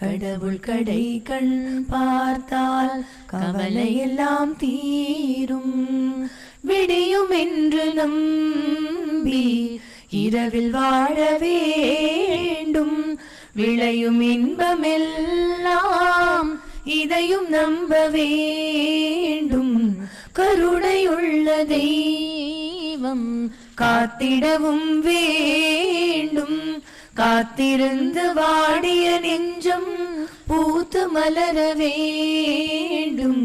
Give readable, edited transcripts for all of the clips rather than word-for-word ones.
கடவுள் கடை கண் பார்த்தால் கவலையெல்லாம் தீரும். விடியும் என்று நம்பி இரவில் வாழ வேண்டும். விளையும் இன்பமெல்லாம் இதையும் நம்ப வேண்டும். கருணையுள்ள தெய்வம் காத்திடவும் வேண்டும். காத்திருந்து வாடிய நெஞ்சம் பூத்து மலர வேண்டும்.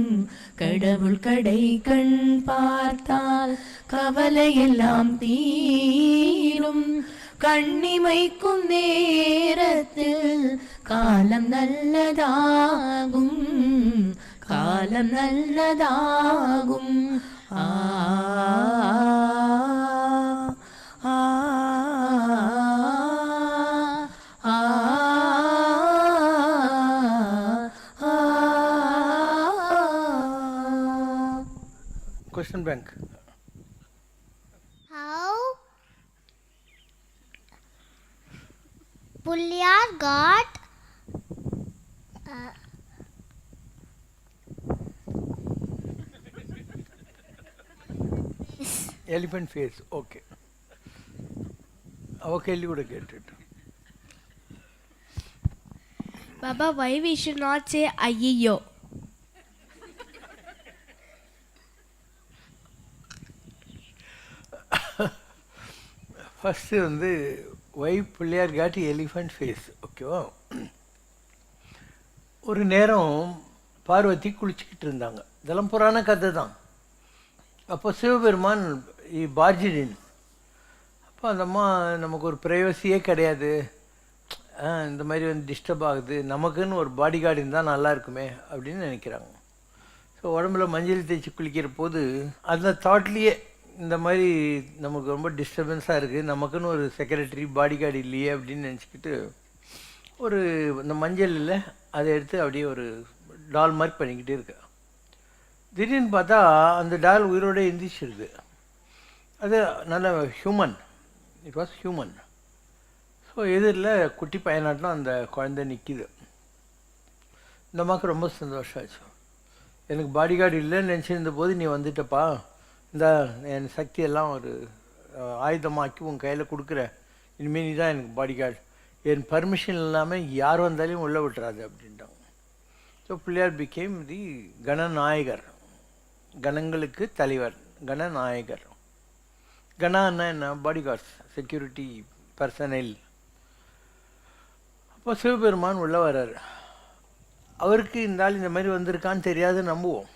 கடவுள் கடை கண் பார்த்தால் கவலையெல்லாம் தீரும். கண்ணிமைக்கும் நேரத்தில் காலம் நல்லதாகும். காலம் நல்லதாகும். ஆ ஆ Question bank. How Pulyar got Elephant face. Okay. Okay, you would get it. Baba, why we should not say ayyo? First வந்து ஒய் பிள்ளையார் காட்டி எலிஃபண்ட் ஃபேஸ். ஓகேவா? ஒரு நேரம் பார்வதி குளிச்சுக்கிட்டு இருந்தாங்க. இதெல்லாம் புராண கதை தான். அப்போ சிவபெருமான் பார்ஜிடின். அப்போ அந்த அம்மா நமக்கு ஒரு ப்ரைவசியே கிடையாது, இந்த மாதிரி வந்து டிஸ்டர்ப் ஆகுது, நமக்குன்னு ஒரு பாடி கார்டு இருந்தால் நல்லா இருக்குமே அப்படின்னு நினைக்கிறாங்க. ஸோ உடம்புல மஞ்சள் தேய்ச்சி குளிக்கிற போது அந்த தாட்லேயே இந்த மாதிரி நமக்கு ரொம்ப டிஸ்டர்பன்ஸாக இருக்குது, நமக்குன்னு ஒரு செக்ரட்டரி பாடி கார்டு இல்லையே அப்படின்னு நினச்சிக்கிட்டு ஒரு இந்த மஞ்சள் இல்லை அதை எடுத்து அப்படியே ஒரு டால் மார்க் பண்ணிக்கிட்டே இருக்கு. திடீர்னு பார்த்தா அந்த டால் உயிரோடு எந்திரிச்சிருக்கு. அது நல்ல human, it was human. So எதிரில் குட்டி பையனாட்டம் அந்த குழந்தை நிற்கிது. இந்த அம்மாவுக்கு ரொம்ப சந்தோஷம் ஆச்சு. எனக்கு பாடி கார்டு இல்லைன்னு நினச்சிருந்த போது நீ வந்துட்டப்பா, இந்த என் சக்தியெல்லாம் ஒரு ஆயுதமாக்கி உன் கையில் கொடுக்குற, இனிமேல் நீ தான் எனக்கு பாடி கார்டு, என் பர்மிஷன் இல்லாமல் யார் வந்தாலையும் உள்ளே விட்டுறாது அப்படின்ட்டாங்க. ஸோ பிள்ளையார் பிகேம் தி கணநாயகர், கணங்களுக்கு தலைவர், கணநாயகர். கணான்னா என்ன? Body guards, security personal. அப்போ சிவபெருமான் உள்ளே வர்றார். அவருக்கு இந்த ஆள் இந்த மாதிரி வந்திருக்கான்னு தெரியாது, நம்புவோம்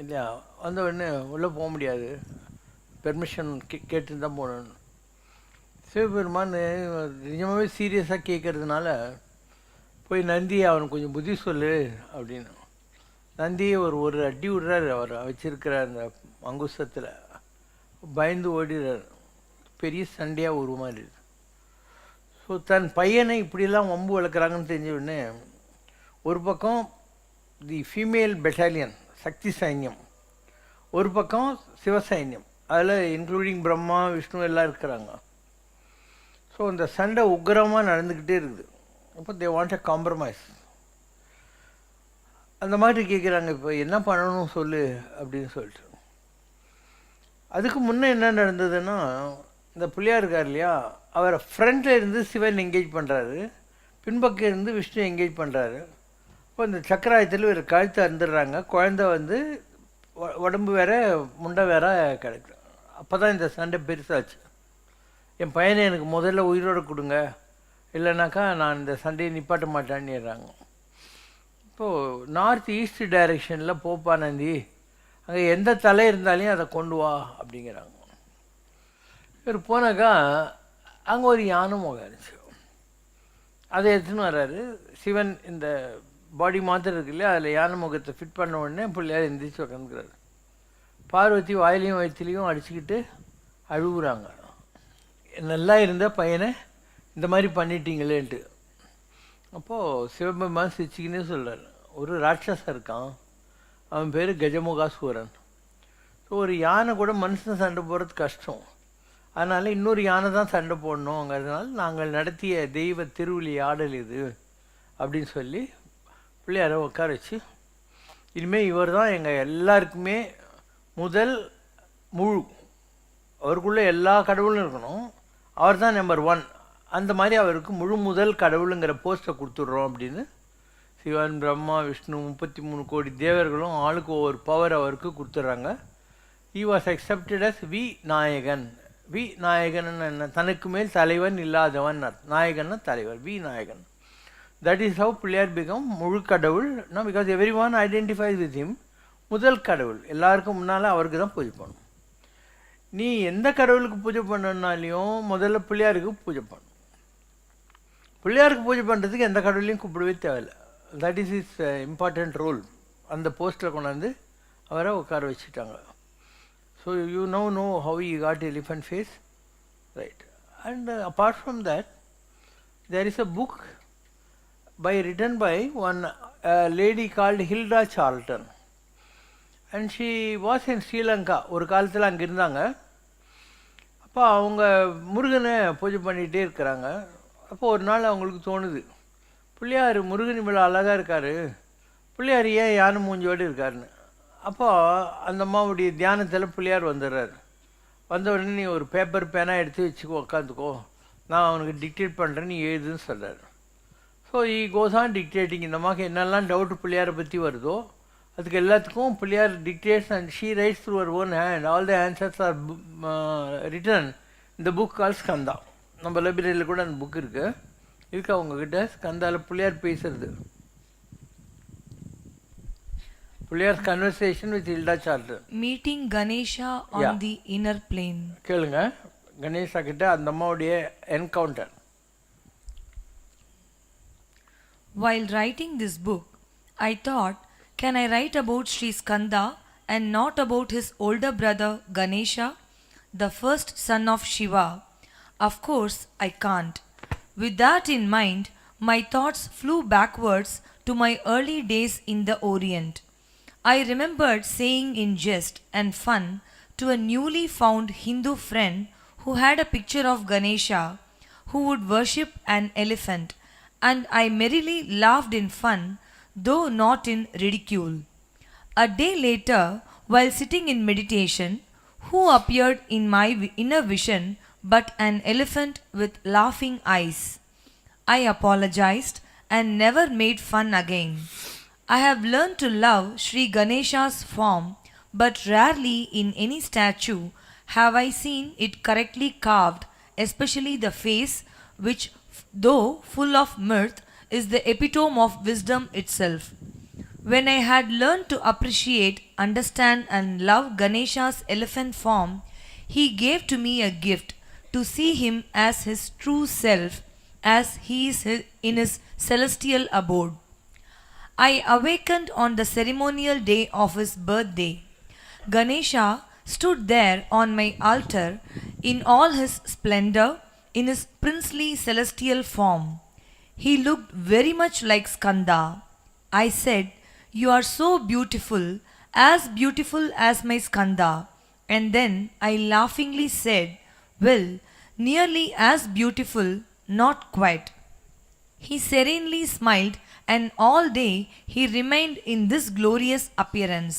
இல்லையா? வந்த உடனே உள்ளே போக முடியாது, பெர்மிஷன் கேட்டு தான் போகணும். சிவபெருமான் நிஜமாகவே சீரியஸாக கேட்கறதுனால போய் நந்தி அவனுக்கு கொஞ்சம் புத்தி சொல்லு அப்படின்னு நந்தியை ஒரு அடி விடுறாரு. அவர் வச்சிருக்கிற அந்த அங்குசத்தில் பயந்து ஓடிடுறார். பெரிய சண்டையாக உருமாறிடுது. ஸோ தன் பையனை இப்படிலாம் வம்பு வளர்க்குறாங்கன்னு தெரிஞ்ச உடனே ஒரு பக்கம் தி ஃபீமேல் பெட்டாலியன் சக்தி சைன்யம், ஒரு பக்கம் சிவசைன்யம், அதில் இன்க்ளூடிங் பிரம்மா விஷ்ணு எல்லாம் இருக்கிறாங்க. ஸோ அந்த சண்டை உக்கிரமாக நடந்துக்கிட்டே இருக்குது. அப்போ தே வாண்ட் அ காம்ப்ரமைஸ். அந்த மாதிரி கேட்குறாங்க, இப்போ என்ன பண்ணணும் சொல்லு அப்படின்னு சொல்லிட்டு. அதுக்கு முன்னே என்ன நடந்ததுன்னா, இந்த பிள்ளையார் இருக்கார் இல்லையா, அவரை ஃப்ரண்ட்டில் இருந்து சிவன் என்கேஜ் பண்ணுறாரு, பின்பக்கம் இருந்து விஷ்ணு என்கேஜ் பண்ணுறாரு. இப்போ இந்த சக்கராயத்தில் ஒரு கழுத்தை அறுந்துடுறாங்க. குழந்தை வந்து உடம்பு வேற முண்டை வேற கிடைக்கும். அப்போ தான் இந்த சண்டை பெருசாச்சு. என் பையனை எனக்கு முதல்ல உயிரோடு கொடுங்க, இல்லைனாக்கா நான் இந்த சண்டையை நிப்பாட்ட மாட்டேன்னுறாங்க. இப்போது நார்த் ஈஸ்ட் டைரெக்ஷனில் போப்பா நந்தி, அங்கே எந்த தலை இருந்தாலையும் அதை கொண்டு வா அப்படிங்கிறாங்க. இவர் போனாக்கா அங்கே ஒரு யானை முகம் இருந்துச்சு. அதை எடுத்துன்னு வர்றாரு. சிவன் இந்த பாடி மாத்திரம் இருக்கு இல்லையா, அதில் யானை முகத்தை ஃபிட் பண்ண உடனே பிள்ளையார் எந்திரிச்சு உட்காந்துக்கிறாரு. பார்வதி வாயிலையும் வயிற்றுலையும் அடிச்சுக்கிட்டு அழுகுறாங்க. நல்லா இருந்த பையனை இந்த மாதிரி பண்ணிட்டீங்களேன்ட்டு. அப்போது சிவபெருமான் சிரிச்சுக்கினே சொல்கிறார், ஒரு ராட்சசன் இருக்கான், அவன் பேர் கஜமுகாசூரன். ஸோ ஒரு யானை கூட மனுஷன் சண்டை போடுறது கஷ்டம், அதனால் இன்னொரு யானை தான் சண்டை போடணுங்கிறதுனால நாங்கள் நடத்திய தெய்வ திருவிழி ஆடல் இது அப்படின்னு சொல்லி பிள்ளையாரை உட்கார வச்சு, இனிமேல் இவர் தான் எங்கள் எல்லாருக்குமே முதல் முழு, அவருக்குள்ளே எல்லா கடவுளும் இருக்கணும், அவர் தான் நம்பர் 1, அந்த மாதிரி அவருக்கு முழு முதல் கடவுளுங்கிற போஸ்ட்டை கொடுத்துட்றோம் அப்படின்னு சிவன், பிரம்மா, விஷ்ணு 33 கோடி தேவர்களும் ஆளுக்கு ஒவ்வொரு பவர் அவருக்கு கொடுத்துட்றாங்க. he was accepted as Vinayagan. Vinayagan என்ன, தனக்கு மேல் தலைவன் இல்லாதவன், நாயகன்னா தலைவர், வி நாயகன். That is how Pillaiyar become முழு கடவுள். because everyone identifies with him. முதல் கடவுள், எல்லாருக்கும் முன்னால் அவருக்கு தான் பூஜை பண்ணணும். நீ எந்த கடவுளுக்கு பூஜை பண்ணனாலையும் முதல்ல பிள்ளையாருக்கு பூஜை பண்ணணும். பிள்ளையாருக்கு பூஜை பண்ணுறதுக்கு எந்த கடவுளையும் கூப்பிடவே தேவையில்லை. That is is important role. அந்த போஸ்ட்டில் கொண்டாந்து அவரை உட்கார வச்சுட்டாங்க. So you know how you got elephant face, right. And apart from that there is a book written by one lady called Hilda Charlton, and she was in Sri Lanka. ஒரு காலத்தில் அங்கே இருந்தாங்க. அப்போ அவங்க முருகனை பூஜை பண்ணிகிட்டே இருக்கிறாங்க. அப்போ ஒரு நாள் அவங்களுக்கு தோணுது, பிள்ளையார் முருகன் இவ்வளோ அழகாக இருக்கார், பிள்ளையார் ஏன் யானை மூஞ்சோடு இருக்காருன்னு. அப்போ அந்த அம்மாவுடைய தியானத்தில் பிள்ளையார் வந்துடுறார். வந்த உடனே நீ ஒரு பேப்பர் பேனா எடுத்து வச்சுக்கோ, உட்காந்துக்கோ, நான் அவனுக்கு டிக்டேட் பண்ணுறேன், நீ எழுதுன்னு சொல்கிறார். So he goes on dictating. இந்த மாதிரி என்னெல்லாம் டவுட்டு பிள்ளையாரை பற்றி வருதோ அதுக்கு எல்லாத்துக்கும் Pillaiyar dictates, and she writes through her own hand. All the answers are written இந்த புக் கால் ஸ்கந்தா. நம்ம லைப்ரரியில் கூட அந்த புக் இருக்குது. இதுக்கு அவங்கக்கிட்ட ஸ்கந்தாவில் பிள்ளையார் பேசுறது, Pillaiyar conversation with Hilda Charler. Meeting Ganesha on the inner plane. கேளுங்க, கணேஷா கிட்ட அந்த அம்மாவுடைய encounter. While writing this book, I thought, can I write about Sri Skanda and not about his older brother Ganesha, the first son of Shiva? Of course, I can't. With that in mind, my thoughts flew backwards to my early days in the Orient. I remembered saying in jest and fun to a newly found Hindu friend who had a picture of Ganesha, who would worship an elephant, and I merrily laughed in fun, though not in ridicule. A day later, while sitting in meditation, who appeared in my inner vision but an elephant with laughing eyes? I apologized and never made fun again. I have learned to love Sri Ganesha's form, but rarely in any statue have I seen it correctly carved, especially the face, which though full of mirth, is the epitome of wisdom itself. When I had learned to appreciate, understand and love Ganesha's elephant form, he gave to me a gift to see him as his true self, as he is in his celestial abode. I awakened on the ceremonial day of his birthday. Ganesha stood there on my altar in all his splendor, in his princely celestial form. He looked very much like Skanda. I said, "You are so beautiful as my Skanda." And then I laughingly said, "Well, nearly as beautiful, not quite." He serenely smiled, and all day he remained in this glorious appearance.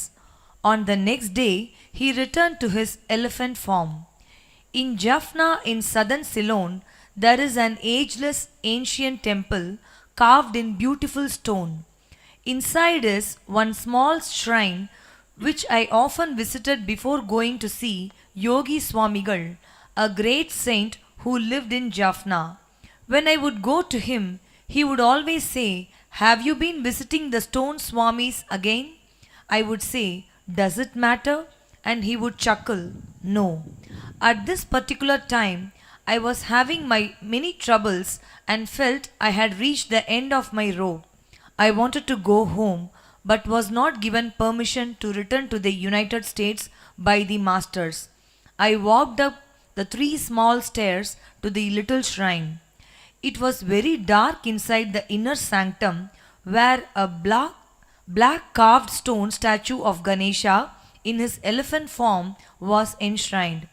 On the next day, he returned to his elephant form. In Jaffna in southern Ceylon, there is an ageless ancient temple carved in beautiful stone. Inside is one small shrine which I often visited before going to see Yogi Swamigal, a great saint who lived in Jaffna. When I would go to him, he would always say, "Have you been visiting the stone Swamis again?" I would say, "Does it matter?" And he would chuckle, "No." At this particular time, I was having my many troubles and felt I had reached the end of my rope. I wanted to go home, but was not given permission to return to the United States by the masters. I walked up the 3 small stairs to the little shrine. It was very dark inside the inner sanctum, where a black carved stone statue of Ganesha in his elephant form was enshrined.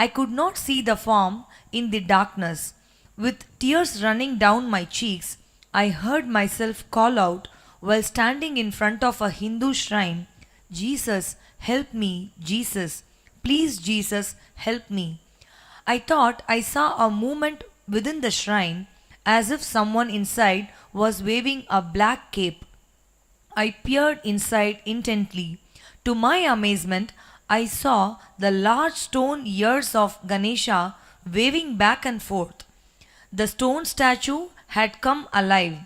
I could not see the form in the darkness. With tears running down my cheeks, I heard myself call out while standing in front of a Hindu shrine, Jesus, help me, Jesus. Please, Jesus, help me. I thought I saw a movement within the shrine as if someone inside was waving a black cape. I peered inside intently. To my amazement, I saw the large stone ears of Ganesha waving back and forth. The stone statue had come alive.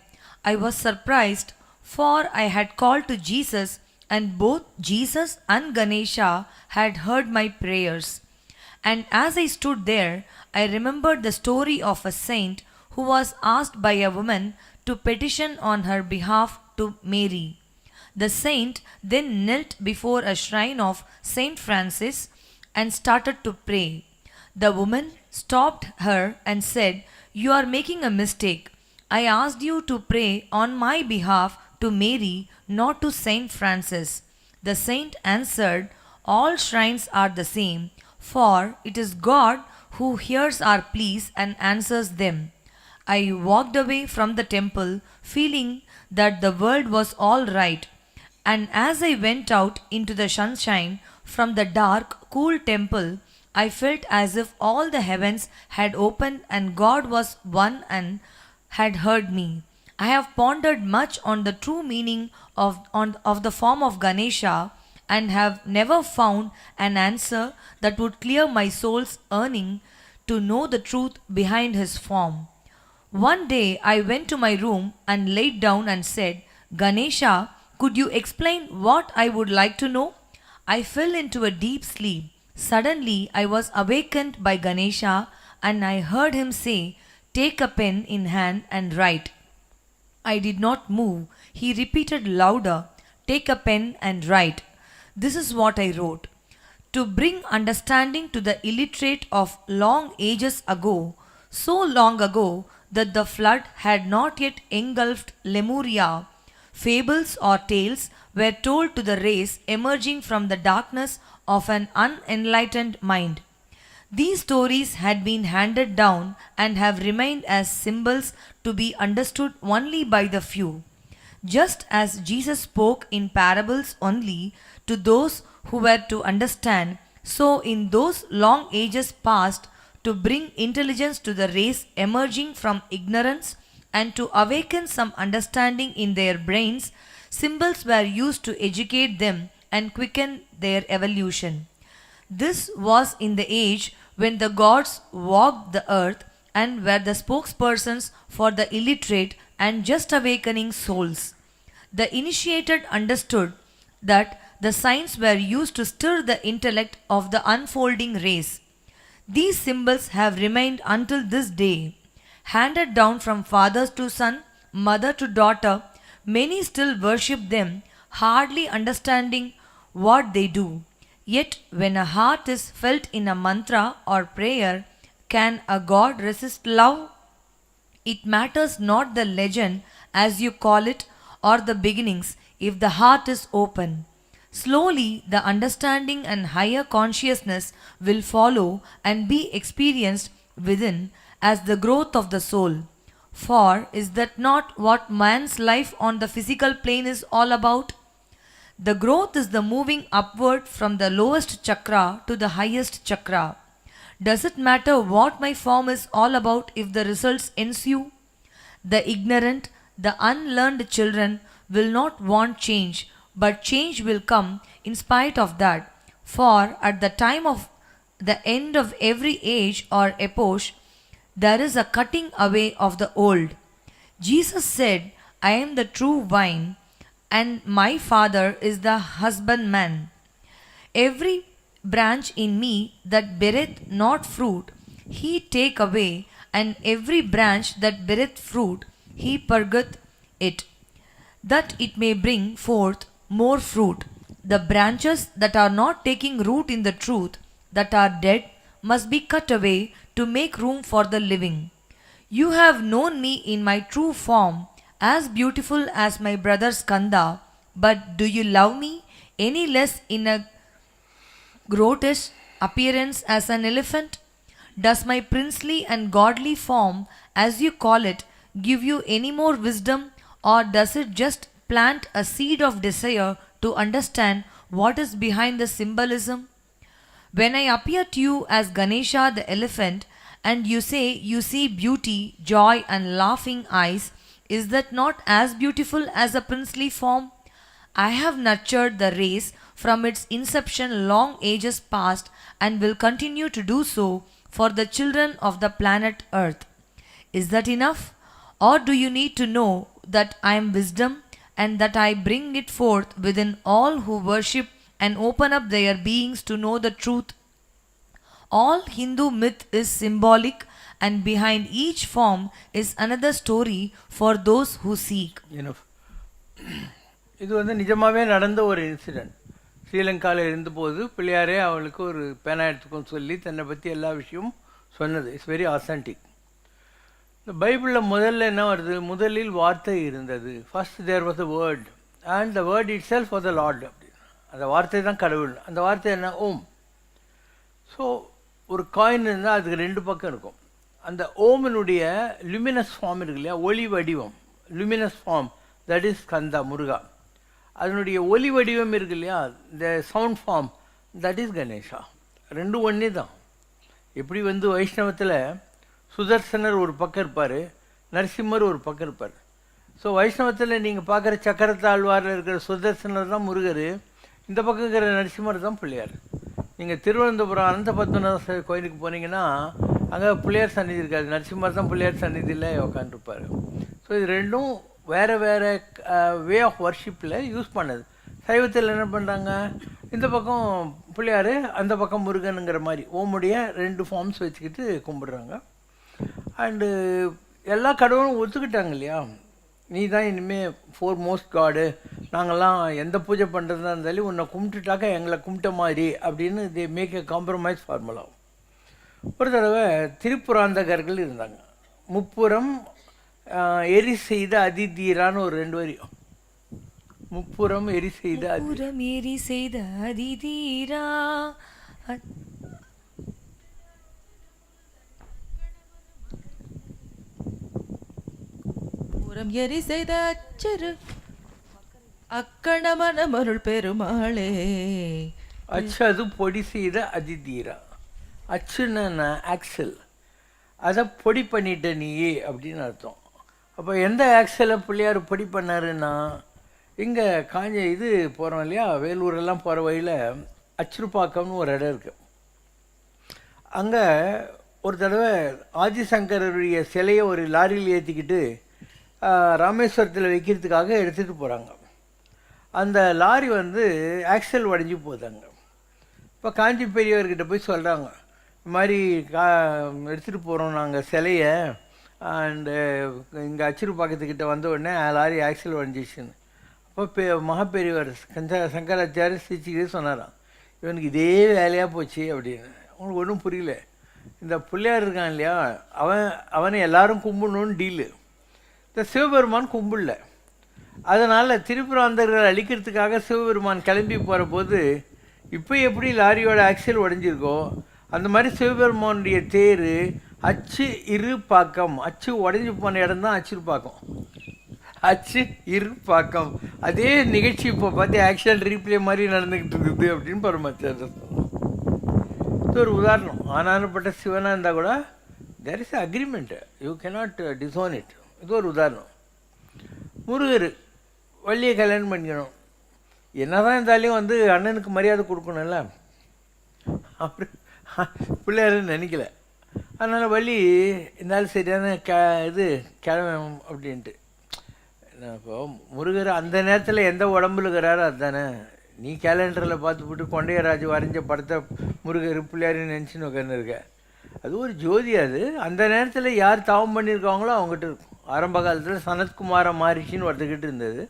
I was surprised, for I had called to Jesus, and both Jesus and Ganesha had heard my prayers. And as I stood there, I remembered the story of a saint who was asked by a woman to petition on her behalf to Mary. The saint then knelt before a shrine of Saint Francis and started to pray. The woman stopped her and said, "You are making a mistake. I asked you to pray on my behalf to Mary, not to Saint Francis." The saint answered, "All shrines are the same, for it is God who hears our pleas and answers them." I walked away from the temple feeling that the world was all right, and as I went out into the sunshine from the dark, cool temple, I felt as if all the heavens had opened and God was one and had heard me. I have pondered much on the true meaning of the form of Ganesha and have never found an answer that would clear my soul's yearning to know the truth behind his form. One day I went to my room and laid down and said, "Ganesha, could you explain what I would like to know?" I fell into a deep sleep. Suddenly I was awakened by Ganesha and I heard him say, "Take a pen in hand and write." I did not move. He repeated louder, "Take a pen and write." This is what I wrote. To bring understanding to the illiterate of long ages ago, so long ago that the flood had not yet engulfed Lemuria, fables or tales were told to the race emerging from the darkness of an unenlightened mind. These stories had been handed down and have remained as symbols to be understood only by the few. Just as Jesus spoke in parables only to those who were to understand, so in those long ages past, to bring intelligence to the race emerging from ignorance and to awaken some understanding in their brains, symbols were used to educate them and quicken their evolution. This was in the age when the gods walked the earth and were the spokespersons for the illiterate and just awakening souls. The initiated understood that the signs were used to stir the intellect of the unfolding race. These symbols have remained until this day. Handed down from father to son, mother to daughter, many still worship them, hardly understanding what they do. Yet, when a heart is felt in a mantra or prayer, can a god resist love? It matters not the legend, as you call it, or the beginnings, if the heart is open. Slowly, the understanding and higher consciousness will follow and be experienced within as the growth of the soul. For is that not what man's life on the physical plane is all about? The growth is the moving upward from the lowest chakra to the highest chakra. Does it matter what my form is all about if the results ensue? The ignorant, the unlearned children will not want change, but change will come in spite of that. For at the time of the end of every age or epoch, there is a cutting away of the old. Jesus said, "I am the true vine, and my Father is the husbandman. Every branch in me that beareth not fruit, he take away, and every branch that beareth fruit, he purgeth it, that it may bring forth more fruit. The branches that are not taking root in the truth, that are dead, must be cut away to make room for the living. You have known me in my true form, as beautiful as my brother Skanda, but do you love me any less in a grotesque appearance as an elephant? Does my princely and godly form, as you call it, give you any more wisdom, or does it just plant a seed of desire to understand what is behind the symbolism? When I appear to you as Ganesha the elephant and you say you see beauty, joy, and laughing eyes, is that not as beautiful as a princely form? I have nurtured the race from its inception long ages past and will continue to do so for the children of the planet Earth. Is that enough? Or do you need to know that I am wisdom and that I bring it forth within all who worship and open up their beings to know the truth? All Hindu myth is symbolic, and behind each form is another story for those who seek. இது நிஜமாகவே நடந்த ஒரு incident. ஸ்ரீலங்காவில் இருந்தபோது பிள்ளையாரே அவளுக்கு ஒரு பேனா எடுத்துக்கோன்னு சொல்லி தன்னை பற்றி எல்லா விஷயமும் சொன்னது. It's very authentic. இந்த பைபிளில் முதல்ல என்ன வருது? முதலில் வார்த்தை இருந்தது. First there was a word and the word itself for the lord அப்படின்னு. அந்த வார்த்தை தான் கடவுள். அந்த வார்த்தை என்ன? ஓம். ஸோ ஒரு காயின் இருந்தால் அதுக்கு ரெண்டு பக்கம் இருக்கும். அந்த ஓமினுடைய லுமினஸ் ஃபார்ம் இருக்கு இல்லையா, ஒளி வடிவம், luminous form, that is Kanda, Muruga. அதனுடைய ஒலி வடிவம் இருக்கு இல்லையா, இந்த sound form, that is Ganesha. ரெண்டும் ஒன்றே தான். எப்படி வைஷ்ணவத்தில் சுதர்சனர் ஒரு பக்கம் இருப்பார், நரசிம்மர் ஒரு பக்கம் இருப்பார். ஸோ வைஷ்ணவத்தில் நீங்கள் பார்க்குற சக்கரத்தாழ்வாரில் இருக்கிற சுதர்சனர் தான் முருகர், இந்த பக்கம் இருக்கிற நரசிம்மர் தான் பிள்ளையார். நீங்கள் திருவனந்தபுரம் அனந்த பத்மநாத கோயிலுக்கு போனீங்கன்னா அங்கே பிள்ளையார் சந்நிதி இருக்காது, நரசிம்மர் தான் பிள்ளையார் சந்நிதியில் உட்காந்துருப்பார். ஸோ இது ரெண்டும் வேறு வேறு வே ஆஃப் வர்ஷிப்பில் யூஸ் பண்ணது. சைவத்தில் என்ன பண்ணுறாங்க, இந்த பக்கம் பிள்ளையார், அந்த பக்கம் முருகனுங்கிற மாதிரி ஓமுடைய ரெண்டு ஃபார்ம்ஸ் வச்சுக்கிட்டு கும்பிடுறாங்க. அண்டு எல்லா கடவுளும் ஒத்துக்கிட்டாங்க இல்லையா, நீ தான் இனிமேல் ஃபோர் மோஸ்ட் காடு, நாங்கள்லாம் எந்த பூஜை பண்ணுறதா இருந்தாலும் உன்னை கும்பிட்டுட்டாக்க எங்களை கும்பிட்ட மாதிரி அப்படின்னு they make a compromise formula. ஒரு தடவை திரிபுராந்தகர்கள் இருந்தாங்க. முப்புறம் எரி செய்த அதிதீரான்னு ஒரு ரெண்டு வரி. முப்புறம் எரி செய்த அதிதீரா, எரி செய்த அச்சரு அக்கணமன மருள் பெருமாளே. அச்சு அது பொடி செய்த அதிதீரா. அச்சுன்னா ஆக்சல், அதை பொடி பண்ணிட்ட நீயே அப்படின்னு அர்த்தம். அப்போ எந்த ஆக்சலை பிள்ளையார் பொடி பண்ணாருன்னா, இங்கே இது போகிறோம் இல்லையா, வேலூரெல்லாம் போகிற வழியில் அச்சுருப்பாக்கம்னு ஒரு இடம் இருக்குது. அங்கே ஒரு தடவை ஆதிசங்கருடைய சிலையை ஒரு லாரியில் ஏற்றிக்கிட்டு ராமேஸ்வரத்தில் வைக்கிறதுக்காக எடுத்துகிட்டு போகிறாங்க. அந்த லாரி ஆக்சல் உடஞ்சி போதாங்க. இப்போ காஞ்சி பெரியவர்கிட்ட போய் சொல்கிறாங்க, இந்த மாதிரி எடுத்துகிட்டு போகிறோம் நாங்கள் சிலையை, அண்டு இங்கே அச்சிறுபாக்கத்துக்கிட்ட வந்த உடனே லாரி ஆக்சல் உடஞ்சிச்சுன்னு. அப்போ மகாபெரியவர் சங்கராச்சாரிய சிரிச்சுக்கிட்டே சொன்னாராம், இவனுக்கு இதே வேலையாக போச்சு அப்படின்னு. அவங்களுக்கு ஒன்றும் புரியல. இந்த பிள்ளையார் இருக்கான் இல்லையா, அவனை எல்லாரும் கும்பிடணுன்னு டீலு. இந்த சிவபெருமான் கும்பிடல. அதனால் திரிபுராந்தர்கள் அழிக்கிறதுக்காக சிவபெருமான் கிளம்பி போகிற போது இப்போ எப்படி லாரியோட ஆக்சில் உடஞ்சிருக்கோ அந்த மாதிரி சிவபெருமானுடைய தேர் அச்சு இரு பாக்கம், அச்சு உடஞ்சி போன இடம் தான் அச்சிருப்பாக்கம், அச்சு இரு பாக்கம். அதே நிகழ்ச்சி இப்போ பார்த்து ஆக்ஷன் ரீப்ளே மாதிரி நடந்துக்கிட்டு இருக்குது அப்படின்னு பரமாச்சாரியர் சொன்னோம். இது ஒரு உதாரணம். ஆனானப்பட்ட சிவனாக இருந்தால் கூட there is agreement, you cannot disown it. இது ஒரு உதாரணம். முருகர் வள்ளியை கல்யாணம் பண்ணிக்கணும், என்ன தான் இருந்தாலையும் அண்ணனுக்கு மரியாதை கொடுக்கணும்ல, அப்படி பிள்ளையாருன்னு நினைக்கல. அதனால் வள்ளி இருந்தாலும் சரியான கிளம்பணும் அப்படின்ட்டு. இப்போ முருகர் அந்த நேரத்தில் எந்த உடம்புல இருக்கிறாரோ அதுதானே. நீ கேலண்டரில் பார்த்துவிட்டு கொண்டையராஜ் வரைஞ்ச படத்தை முருகர் பிள்ளையாருன்னு நினச்சின்னு உட்காந்துருக்க. அது ஒரு ஜோதி. அது அந்த நேரத்தில் யார் தவம் பண்ணியிருக்காங்களோ அவங்ககிட்ட இருக்கும். ஆரம்ப காலத்தில் சனத்குமார மகரிஷின்னு ஒருத்துக்கிட்டு இருந்தது.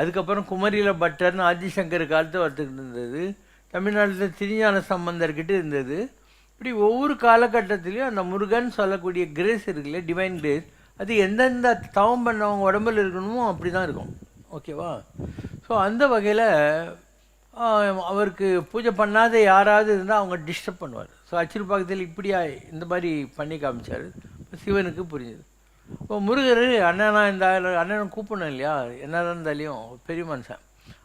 அதுக்கப்புறம் குமரியில் பட்டர்னு ஆதிசங்கர் காலத்தில் ஒருத்துக்கிட்டு இருந்தது. தமிழ்நாட்டில் திருஞான சம்பந்தர்கிட்ட இருந்தது. இப்படி ஒவ்வொரு காலகட்டத்திலையும் அந்த முருகன் சொல்லக்கூடிய கிரேஸ் இருக்குல்ல, டிவைன் கிரேஸ், அது எந்தெந்த தவம் பண்ணவங்க உடம்பில் இருக்கணுமோ அப்படி தான் இருக்கும். ஓகேவா? ஸோ அந்த வகையில் அவருக்கு பூஜை பண்ணாத யாராவது இருந்தால் அவங்க டிஸ்டர்ப் பண்ணுவார். ஸோ அச்சிறுபாக்கத்தில் இப்படியா இந்த மாதிரி பண்ணி காமிச்சார். சிவனுக்கு புரிஞ்சுது. இப்போ முருகர் அண்ணனா இந்த அண்ணனை கூப்பிடணும் இல்லையா, என்னதான் இருந்தாலையும் பெரிய மனுஷன்,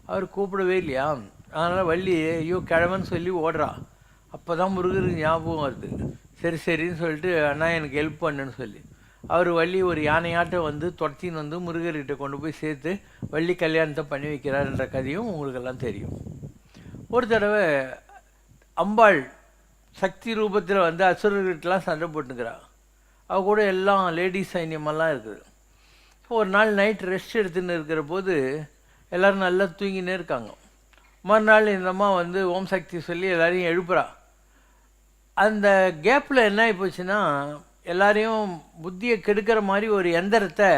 அவர் கூப்பிடவே இல்லையா. அதனால் வள்ளி ஐயோ கிழவன்னு சொல்லி ஓடுறா. அப்போ தான் முருகருக்கு ஞாபகம் வருது. சரி சரின்னு சொல்லிட்டு அண்ணா எனக்கு ஹெல்ப் பண்ணுன்னு சொல்லி அவர் வள்ளி ஒரு யானையாட்டம் வந்து துரத்தின்னு வந்து முருகர்கிட்ட கொண்டு போய் சேர்த்து வள்ளி கல்யாணத்தை பண்ணி வைக்கிறார்ன்ற கதையும் உங்களுக்கெல்லாம் தெரியும். ஒரு தடவை அம்பாள் சக்தி ரூபத்தில் வந்து அசுரர்கிட்டலாம் சண்டை போட்டுக்கிறா. அவள் கூட எல்லாம் லேடிஸ் சைன்யமெல்லாம் இருக்குது. ஸோ ஒரு நாள் நைட் ரெஸ்ட் எடுத்துன்னு இருக்கிற போது எல்லோரும் நல்லா தூங்கினே இருக்காங்க. மறுநாள் இந்த அம்மா வந்து ஓம் சக்தி சொல்லி எல்லாரையும் எழுப்புறா. அந்த கேப்பில் என்ன ஆகி போச்சுன்னா, எல்லாரையும் புத்தியை கெடுக்கிற மாதிரி ஒரு எந்திரத்தை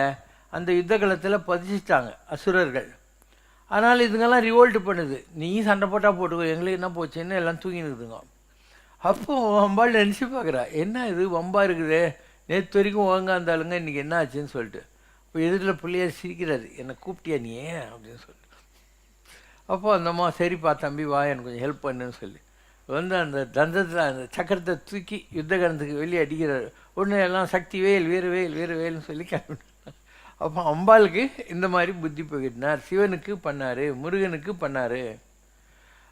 அந்த யுத்த காலத்தில் பதிச்சிட்டாங்க அசுரர்கள். அதனால் இதுங்கெல்லாம் ரிவோல்ட் பண்ணுது. நீ சண்டை போட்டால் போட்டுக்கோ, எங்களுக்கு என்ன போச்சுன்னு எல்லாம் தூங்கினுக்குதுங்க. அப்போது அம்பாள் நினச்சி பார்க்குறா, என்ன இது வம்பா இருக்குது, நேற்று வரைக்கும் ஒழுங்கா இருந்தாலுங்க இன்றைக்கி என்ன ஆச்சுன்னு சொல்லிட்டு. இப்போ எதிரில் பிள்ளையார் சிரிக்கிறாரு, என்னை கூப்பிட்டியா நீ அப்படின்னு சொல்லிட்டு. அப்போ அந்தம்மா சரிப்பா தம்பி வா எனக்கு கொஞ்சம் ஹெல்ப் பண்ணுன்னு சொல்லி வந்து அந்த தந்தத்தில் அந்த சக்கரத்தை தூக்கி யுத்த கணத்துக்கு வெளியே அடிக்கிறார். ஒன்று எல்லாம் சக்தி வேல் வீர வேல் வீர வேல்னு சொல்லி கிளம்பிட்டாங்க. அப்போ அம்பாளுக்கு இந்த மாதிரி புத்தி போய்கிட்டினார். சிவனுக்கு பண்ணார், முருகனுக்கு பண்ணார்.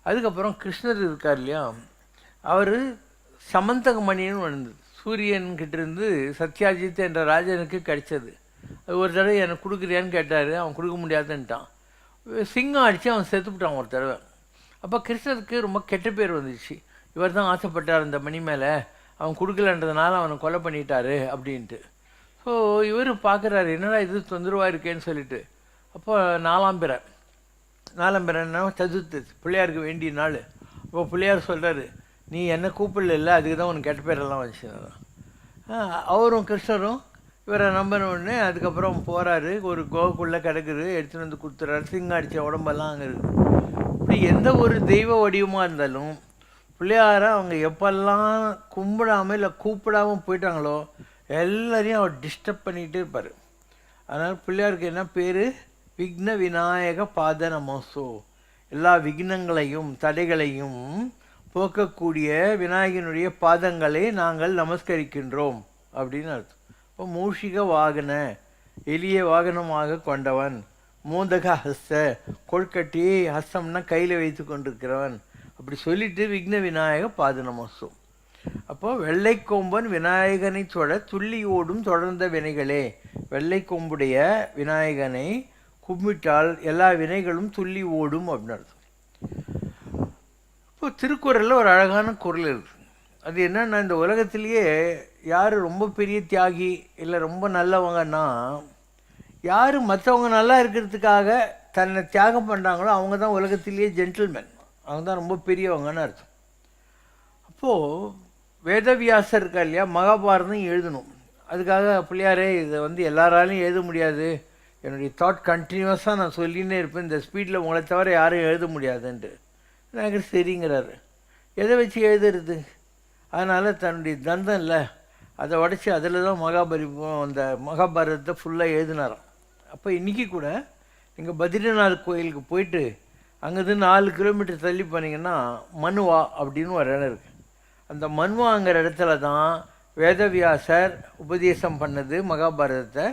அதுக்கப்புறம் கிருஷ்ணர் இருக்கார் இல்லையா, அவர் சமந்தகமணின்னு வந்தது சூரியன்கிட்டேருந்து சத்யாஜித் என்ற ராஜனுக்கு கிடைச்சது. அது ஒரு தடவை எனக்கு கொடுக்குறியான்னு கேட்டார். அவன் கொடுக்க முடியாதுன்ட்டான். சிங்கம் அடித்து அவன் செத்துப்பிட்டான் ஒரு தடவை. அப்போ கிருஷ்ணருக்கு ரொம்ப கெட்ட பேர் வந்துச்சு. இவர் தான் ஆசைப்பட்டார் அந்த மணி மேலே, அவன் கொடுக்கலன்றதுனால அவனை கொலை பண்ணிட்டாரு அப்படின்ட்டு. ஸோ இவர் பார்க்குறாரு, என்னடா இது தொந்தரவாக இருக்கேன்னு சொல்லிட்டு. அப்போ நாலாம் பிறன்னா சதுர்த்து பிள்ளையாருக்கு வேண்டிய நாள். அப்போ பிள்ளையார் சொல்கிறாரு, நீ என்ன கூப்பிடல, அதுக்கு தான் உனக்கு கெட்ட பேரெல்லாம் வச்சுருந்தான். அவரும் கிருஷ்ணரும் இவரை நம்பினோடனே அதுக்கப்புறம் போகிறாரு. ஒரு கோவுக்குள்ளே கிடக்குது, எடுத்துகிட்டு வந்து கொடுத்துறாரு. சிங்கம் அடித்த உடம்பெல்லாம் அங்கே இருக்குது. இப்படி எந்த ஒரு தெய்வ வடிவமாக இருந்தாலும் பிள்ளையாரை அவங்க எப்பெல்லாம் கும்பிடாமல் இல்லை கூப்பிடாமல் போயிட்டாங்களோ எல்லாரையும் அவர் டிஸ்டர்ப் பண்ணிகிட்டே இருப்பார். அதனால் பிள்ளையாருக்கு என்ன பேர், விக்ன விநாயக பாத நமோசோ, எல்லா விக்னங்களையும் தடைகளையும் போக்கக்கூடிய விநாயகனுடைய பாதங்களை நாங்கள் நமஸ்கரிக்கின்றோம் அப்படின்னு அர்த்தம். இப்போ மூஷிக வாகன எளிய வாகனமாக கொண்டவன், மோதக ஹஸ்த கொள்கட்டி ஹஸ்தம்னா கையில் வைத்து கொண்டிருக்கிறவன் அப்படி சொல்லிட்டு விக்ன விநாயக பாத நமோசோ. அப்போ வெள்ளை கொம்பன் விநாயகனை தொட துள்ளி ஓடும் தொடர்ந்த வினைகளே, வெள்ளை கொம்புடைய விநாயகனை கும்பிட்டால் எல்லா வினைகளும் துள்ளி ஓடும் அப்படின்னு அர்த்தம். இப்போ திருக்குறளில் ஒரு அழகான குறள் இருக்குது. அது என்னன்னா, இந்த உலகத்திலேயே யார் ரொம்ப பெரிய தியாகி இல்லை ரொம்ப நல்லவங்கன்னா, யார் மற்றவங்க நல்லா இருக்கிறதுக்காக தன்னை தியாகம் பண்ணுறாங்களோ அவங்க தான் உலகத்திலேயே ஜென்டில்மேன், அவங்க தான் ரொம்ப பெரியவங்கன்னு அர்த்தம். அப்போது வேதவியாசர் இருக்கா இல்லையா, மகாபாரதம் எழுதணும். அதுக்காக பிள்ளையாரே இதை வந்து எல்லாராலையும் எழுத முடியாது, என்னுடைய தாட் கண்டினியூஸாக நான் சொல்லினே இருப்பேன், இந்த ஸ்பீடில் உங்களை தவிர யாரும் எழுத முடியாதுன்ட்டு. எனக்கு சரிங்கிறாரு. எதை வச்சு எழுதுறது? அதனால் தன்னுடைய தந்தம் இல்லை அதை உடச்சி அதில் தான் அந்த மகாபாரதத்தை ஃபுல்லாக எழுதினாராம். அப்போ இன்றைக்கி கூட நீங்கள் பத்ரிநாத் கோயிலுக்கு போயிட்டு அங்கேருந்து 4 கிலோமீட்டர் தள்ளி போனீங்கன்னா மனுவா அப்படின்னு ஒரு இடம் இருக்குது. அந்த மன்வாங்கிற இடத்துல தான் வேதவியாசர் உபதேசம் பண்ணது மகாபாரதத்தை.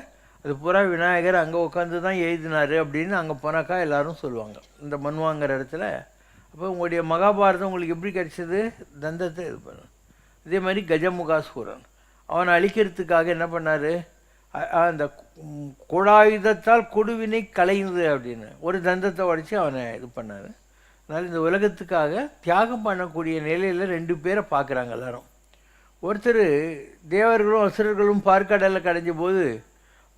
அது பூரா விநாயகர் அங்கே உட்காந்து தான் எழுதினார் அப்படின்னு அங்கே போனாக்கா எல்லாரும் சொல்லுவாங்க, இந்த மன்வாங்கிற இடத்துல. அப்போ உங்களுடைய மகாபாரதம் உங்களுக்கு எப்படி கிடைச்சது? தந்தத்தை இது பண்ண. இதே மாதிரி கஜமுகாசூரன் அவனை அழிக்கிறதுக்காக என்ன பண்ணார், அந்த கொடாயுதத்தால் கொடுவினை கலையுது அப்படின்னு ஒரு தந்தத்தை உடைச்சி அவனை இது பண்ணார். அதனால் இந்த உலகத்துக்காக தியாகம் பண்ணக்கூடிய நிலையில் 2 பேரை பார்க்குறாங்க எல்லாரும். ஒருத்தர் தேவர்களும் அசுரர்களும் பார்க்கடலில் கடைஞ்ச போது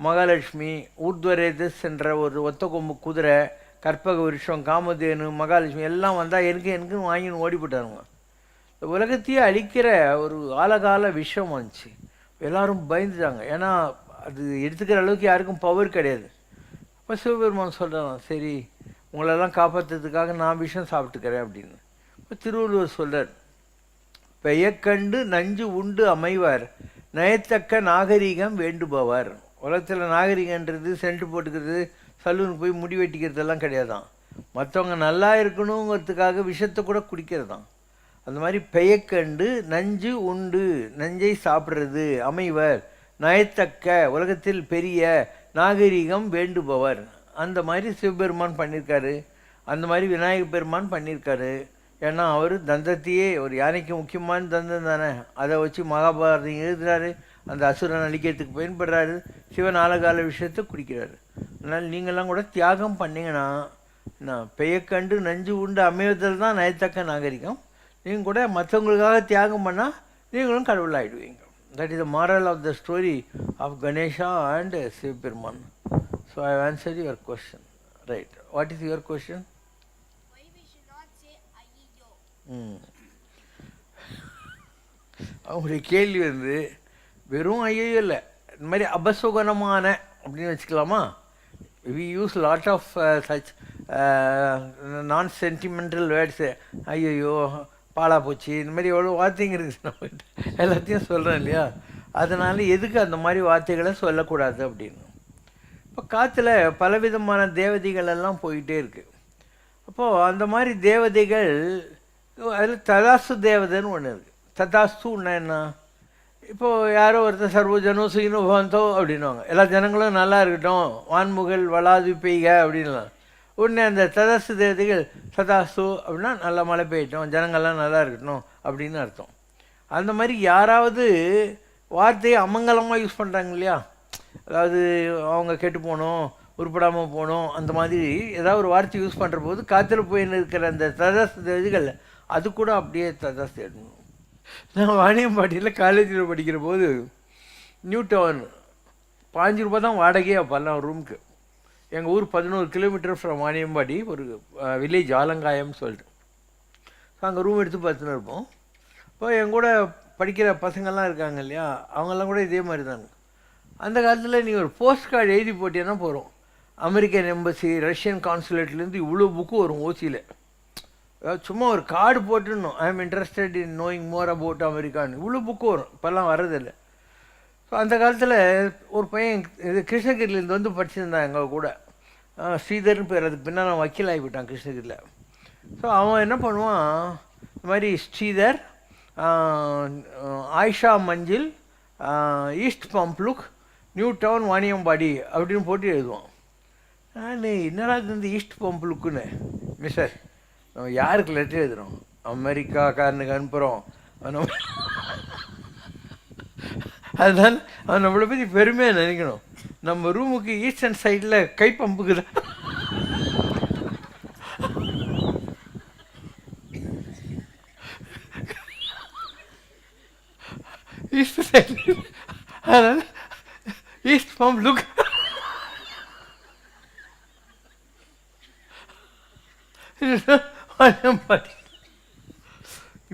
மகாலட்சுமி, ஊர்த்வரேதஸ் என்ற ஒரு ஒத்த கொம்பு குதிரை, கற்பக விருஷம், காமதேனு, மகாலட்சுமி எல்லாம் வந்தால் எனக்குன்னு வாங்கின்னு ஓடிப்பட்டாருங்க. இந்த உலகத்தையே அழிக்கிற ஒரு ஆழகால விஷம் வந்துச்சு. எல்லோரும் பயந்துட்டாங்க, ஏன்னா அது எடுத்துக்கிற அளவுக்கு யாருக்கும் பவர் கிடையாது. அப்போ சிவபெருமான் சொல்கிறான், சரி உங்களெல்லாம் காப்பாற்றுறதுக்காக நான் விஷம் சாப்பிட்டுக்கிறேன் அப்படின்னு. இப்போ திருவள்ளுவர் சொல்கிறார், பெயக்கண்டு நஞ்சு உண்டு அமைவர் நயத்தக்க நாகரிகம் வேண்டுபவர். உலகத்தில் நாகரிகன்றது சென்ட்டு போட்டுக்கிறது, சலூனுக்கு போய் முடி வெட்டிக்கிறதெல்லாம் கிடையாதான். மற்றவங்க நல்லா இருக்கணுங்கிறதுக்காக விஷத்தை கூட குடிக்கிறது தான். அந்த மாதிரி பெயக்கண்டு நஞ்சு உண்டு, நஞ்சை சாப்பிட்றது, அமைவர் நயத்தக்க உலகத்தில் பெரிய நாகரிகம் வேண்டுபவர். அந்த மாதிரி சிவபெருமான் பண்ணியிருக்காரு, அந்த மாதிரி விநாயகப் பெருமான் பண்ணியிருக்காரு. ஏன்னா அவர் தந்தத்தையே, ஒரு யானைக்கு முக்கியமான தந்தம் தானே, அதை வச்சு மகாபாரதம் எழுதுறாரு, அந்த அசுரன் அழிக்கிறதுக்கு பயன்படுறாரு, சிவன் ஆலகால விஷயத்தை குடிக்கிறாரு. அதனால் நீங்கள்லாம் கூட தியாகம் பண்ணிங்கன்னா பெயக்கண்டு நஞ்சு உண்டு அமைவதில் தான் நயத்தக்க நாகரிகம். நீங்கள் கூட மற்றவங்களுக்காக தியாகம் பண்ணால் நீங்களும் கடவுள் ஆகிடுவீங்க. That is the moral of the story of Ganesha and Sivaperuman. So I have answered your question. Right, what is your question? அவங்களுடைய கேள்வி வந்து வெறும் ஐயோ இல்லை, இந்த மாதிரி அபசுகனமான அப்படின்னு வச்சுக்கலாமா? We use lot of such non sentimental words. ஐயோ பாலா போச்சு, இந்த மாதிரி எவ்வளோ வார்த்தைங்க இருக்குது நம்மகிட்ட, எல்லாத்தையும் சொல்கிறேன் இல்லையா? அதனால் எதுக்கு அந்த மாதிரி வார்த்தைகளை சொல்லக்கூடாது அப்படின்னு. இப்போ காற்றுல பலவிதமான தேவதைகள் எல்லாம் போயிட்டே இருக்குது. அப்போது அந்த மாதிரி தேவதைகள், அதில் ததாஸ்து தேவதைன்னு ஒன்று இருக்குது. ததாஸ்துன்னா என்ன? இப்போது யாரோ ஒருத்தர் சர்வஜனோ சுயினோ பவந்தோ அப்படின்வாங்க, எல்லா ஜனங்களும் நல்லா இருக்கட்டும், வான்முகல் வளாது பெய்க அப்படின்லாம். உடனே அந்த ததாஸ்து தேவதைகள் ததாஸ்து அப்படின்னா நல்லா மழை பெய்யட்டும், ஜனங்கள்லாம் நல்லா இருக்கட்டும் அப்படின்னு அர்த்தம். அந்த மாதிரி யாராவது வார்த்தையை அமங்கலமாக யூஸ் பண்ணுறாங்க இல்லையா, அதாவது அவங்க கெட்டு போகணும், உருப்படாமல் போகணும், அந்த மாதிரி ஏதாவது ஒரு வார்த்தை யூஸ் பண்ணுற போது காற்றுல போயின்னு இருக்கிற அந்த ததாஸ்து தேவதைகள் அது கூட அப்படியே ததாஸ்து எடுக்கணும். நான் வாணியம்பாட்டியில் காலேஜில் படிக்கிற போது நியூ டவுன் 5 ரூபா தான் வாடகையே அப்போல்லாம் ரூமுக்கு. எங்கள் ஊர் 11 கிலோமீட்டர் ஃப்ரம் வாணியம்பாடி, ஒரு வில்லேஜ் ஆலங்காயம்னு சொல்லிட்டு. ஸோ அங்கே ரூம் எடுத்து பார்த்துன்னு இருப்போம். இப்போ என் கூட படிக்கிற பசங்கள்லாம் இருக்காங்க இல்லையா, அவங்கெல்லாம் கூட இதே மாதிரி தாங்க. அந்த காலத்தில் நீ ஒரு போஸ்ட் கார்டு எழுதி போட்டீங்கன்னா போகிறோம், அமெரிக்கன் எம்பசி, ரஷ்யன் கான்சுலேட்லேருந்து இவ்வளோ புக்கு வரும் ஓசியில். அதாவது சும்மா ஒரு கார்டு போட்டுடணும், I am interested in knowing more about அமெரிக்கான்னு, இவ்வளோ புக்கு வரும். இப்போல்லாம் வர்றதில்லை. ஸோ அந்த காலத்தில் ஒரு பையன் இது கிருஷ்ணகிரிலேருந்து வந்து படிச்சிருந்தான் எங்கள் கூட, ஸ்ரீதர்னு பேர். அதுக்கு பின்னால் நான் வக்கீல் ஆகிவிட்டான் கிருஷ்ணகிரியில். ஸோ அவன் என்ன பண்ணுவான், இந்த மாதிரி ஸ்ரீதர், ஆயிஷா மஞ்சில், ஈஸ்ட் பம்ப்லுக், நியூ டவுன் வாணியம்பாடி அப்படின்னு போட்டு எழுதுவான். நான் என்னடா இந்த ஈஸ்ட் பம்ப்லுக்குன்னு, மிஸ்டர் நம்ம யாருக்கு லெட்டர் எழுதுகிறோம், அமெரிக்காக்காரனுக்கு அனுப்புகிறோம். அதனால் அவன் நம்மளை பற்றி பெருமையாக நினைக்கணும். நம்ம ரூமுக்கு ஈஸ்டர்ன் சைடில் கை பம்புக்கு தான் ஈஸ்ட் சைடு, அதனால் ஈஸ்ட் பம்ப் லுக்.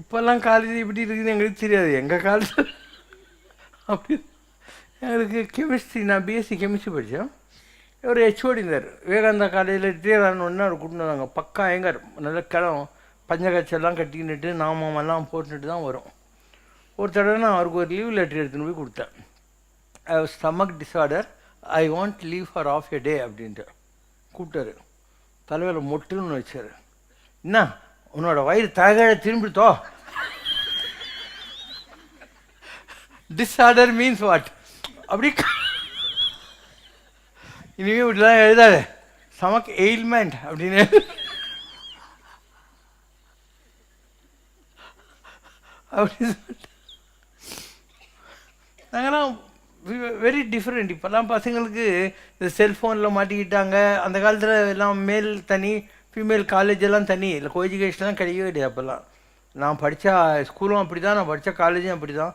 இப்போல்லாம் காலேஜ் இப்படி இருக்குதுன்னு எங்களுக்கு தெரியாது. எங்கள் காலேஜ் அப்படி எங்களுக்கு கெமிஸ்ட்ரி, நான் பிஎஸ்சி கெமிஸ்ட்ரி படித்தேன். ஒரு ஹெச்ஓடி இருந்தார், விவேகானந்தா காலேஜில் ரிட்டையர் ஆனோடனே அவர் கூட்டின்னு வந்தாங்க. பக்கா எங்கார் நல்ல கிளம் பஞ்சகச்செல்லாம் கட்டிக்கிட்டு நாமெல்லாம் போட்டுட்டு தான் வரும். ஒரு தடவை நான் அவருக்கு ஒரு லீவ் லெட்டர் எடுத்துன்னு போய் கொடுத்தேன். I have stomach disorder, I want leave for half a day அப்படின்ட்டு கூப்பிட்டாரு. தலைவரை மொட்டுன்னு வச்சார். என்ன உன்னோட வயிறு தகழ திரும்பித்தோ, டிஸார்டர் மீன்ஸ் வாட் அப்படி இனிமே இப்படிலாம் எழுதாத, ஸ்டமக் எயில்மெண்ட் அப்படின்னு. அப்படின்னு சொல்லிட்டு நாங்கள்லாம் வெரி டிஃப்ரெண்ட். இப்போல்லாம் பசங்களுக்கு இந்த செல்ஃபோனில் மாட்டிக்கிட்டாங்க. அந்த காலத்தில் எல்லாம் மேல் தனி, ஃபீமேல் காலேஜ் எல்லாம் தனி, இல்லை கோ எஜுகேஷன்லாம் கிடையவே கிடையாது. அப்போல்லாம் நான் படித்த ஸ்கூலும் அப்படி தான், நான் படித்த காலேஜும் அப்படி தான்.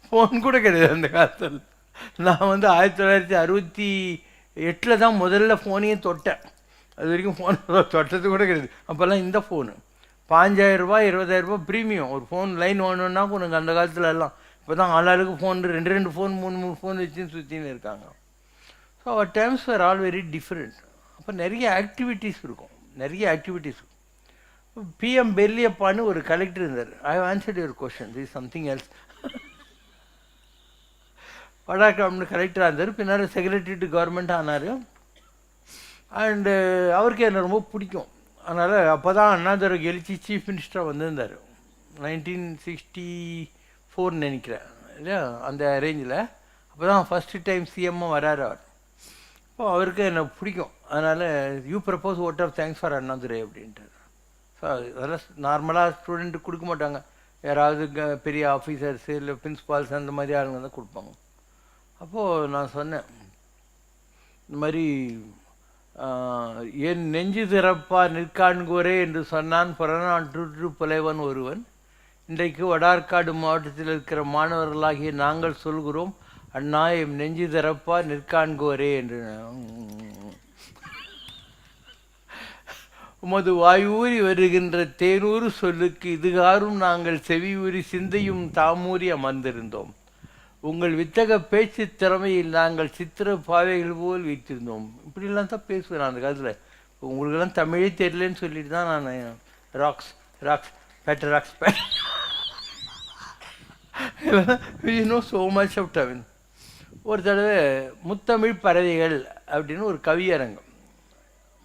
ஃபோன் கூட கிடையாது அந்த காலத்தில். நான் வந்து 1968 தான் முதல்ல ஃபோனையும் தொட்டேன். அது வரைக்கும் ஃபோன் தொட்டது கூட கிடையாது. அப்போல்லாம் இந்த ஃபோனு 5000 ரூபா 20,000 ப்ரீமியம் ஒரு ஃபோன் லைன் வாங்கணுன்னா உனக்கு அந்த காலத்தில் எல்லாம். இப்போ தான் ஆளாளுக்கு ஃபோன் 2 ஃபோன் 3 ஃபோன் வச்சுன்னு சுற்றின்னு இருக்காங்க. So our times are all very different. அப்போ நிறைய ஆக்டிவிட்டீஸ் இருக்கும், நிறைய ஆக்டிவிட்டீஸ். பிஎம் பெல்லியப்பான்னு ஒரு கலெக்டர் இருந்தார். I have answered your question, this is something else. வடாக்காம்னு கலெக்டராக இருந்தார், பின்னால் செக்ரட்டரி டு கவர்மெண்ட் ஆனார். அண்டு அவருக்கு என்ன ரொம்ப பிடிக்கும். அதனால் அப்போ தான் அண்ணாதுரை எழுச்சி சீஃப் மினிஸ்டராக வந்திருந்தார், 1964 நினைக்கிறேன் இல்லையா, அந்த ரேஞ்சில். அப்போ தான் ஃபஸ்ட்டு டைம் சிஎம்மாக வராரு அவர். அப்போ அவருக்கு எனக்கு பிடிக்கும், அதனால் you propose vote of thanks for Annadurai அப்படின்ட்டு. ஸோ அதெல்லாம் நார்மலாக ஸ்டூடெண்ட்டு கொடுக்க மாட்டாங்க, யாராவது பெரிய ஆஃபீஸர்ஸு இல்லை பிரின்ஸ்பால்ஸ் அந்த மாதிரி ஆளுங்க தான் கொடுப்பாங்க. அப்போது நான் சொன்னேன், இந்த மாதிரி என் நெஞ்சு திறப்பா நிற்காண்கோரே என்று சொன்னான் புறநாற்று புலைவன் ஒருவன். இன்றைக்கு வடார்காடு மாவட்டத்தில் இருக்கிற மாணவர்களாகிய நாங்கள் சொல்கிறோம், அண்ணா என் நெஞ்சு திறப்பா நிற்காண்கோரே என்று. உமது வாயூறி வருகின்ற தேனூறு சொல்லுக்கு இதுகாரும் நாங்கள் செவியூறி சிந்தையும் தாமூறி அமர்ந்திருந்தோம். உங்கள் வித்தக பேச்சு திறமையில் நாங்கள் சித்திர பாவைகள் போல் வைத்திருந்தோம். இப்படிலாம் தான் பேசுவேன் அந்த காலத்தில். உங்களுக்கெல்லாம் தமிழே தெரியலன்னு சொல்லிட்டு தான் நான் rocks rocks better rocks better so much of Tamil. ஒரு தடவை முத்தமிழ் பறவைகள் அப்படின்னு ஒரு கவியரங்கம்.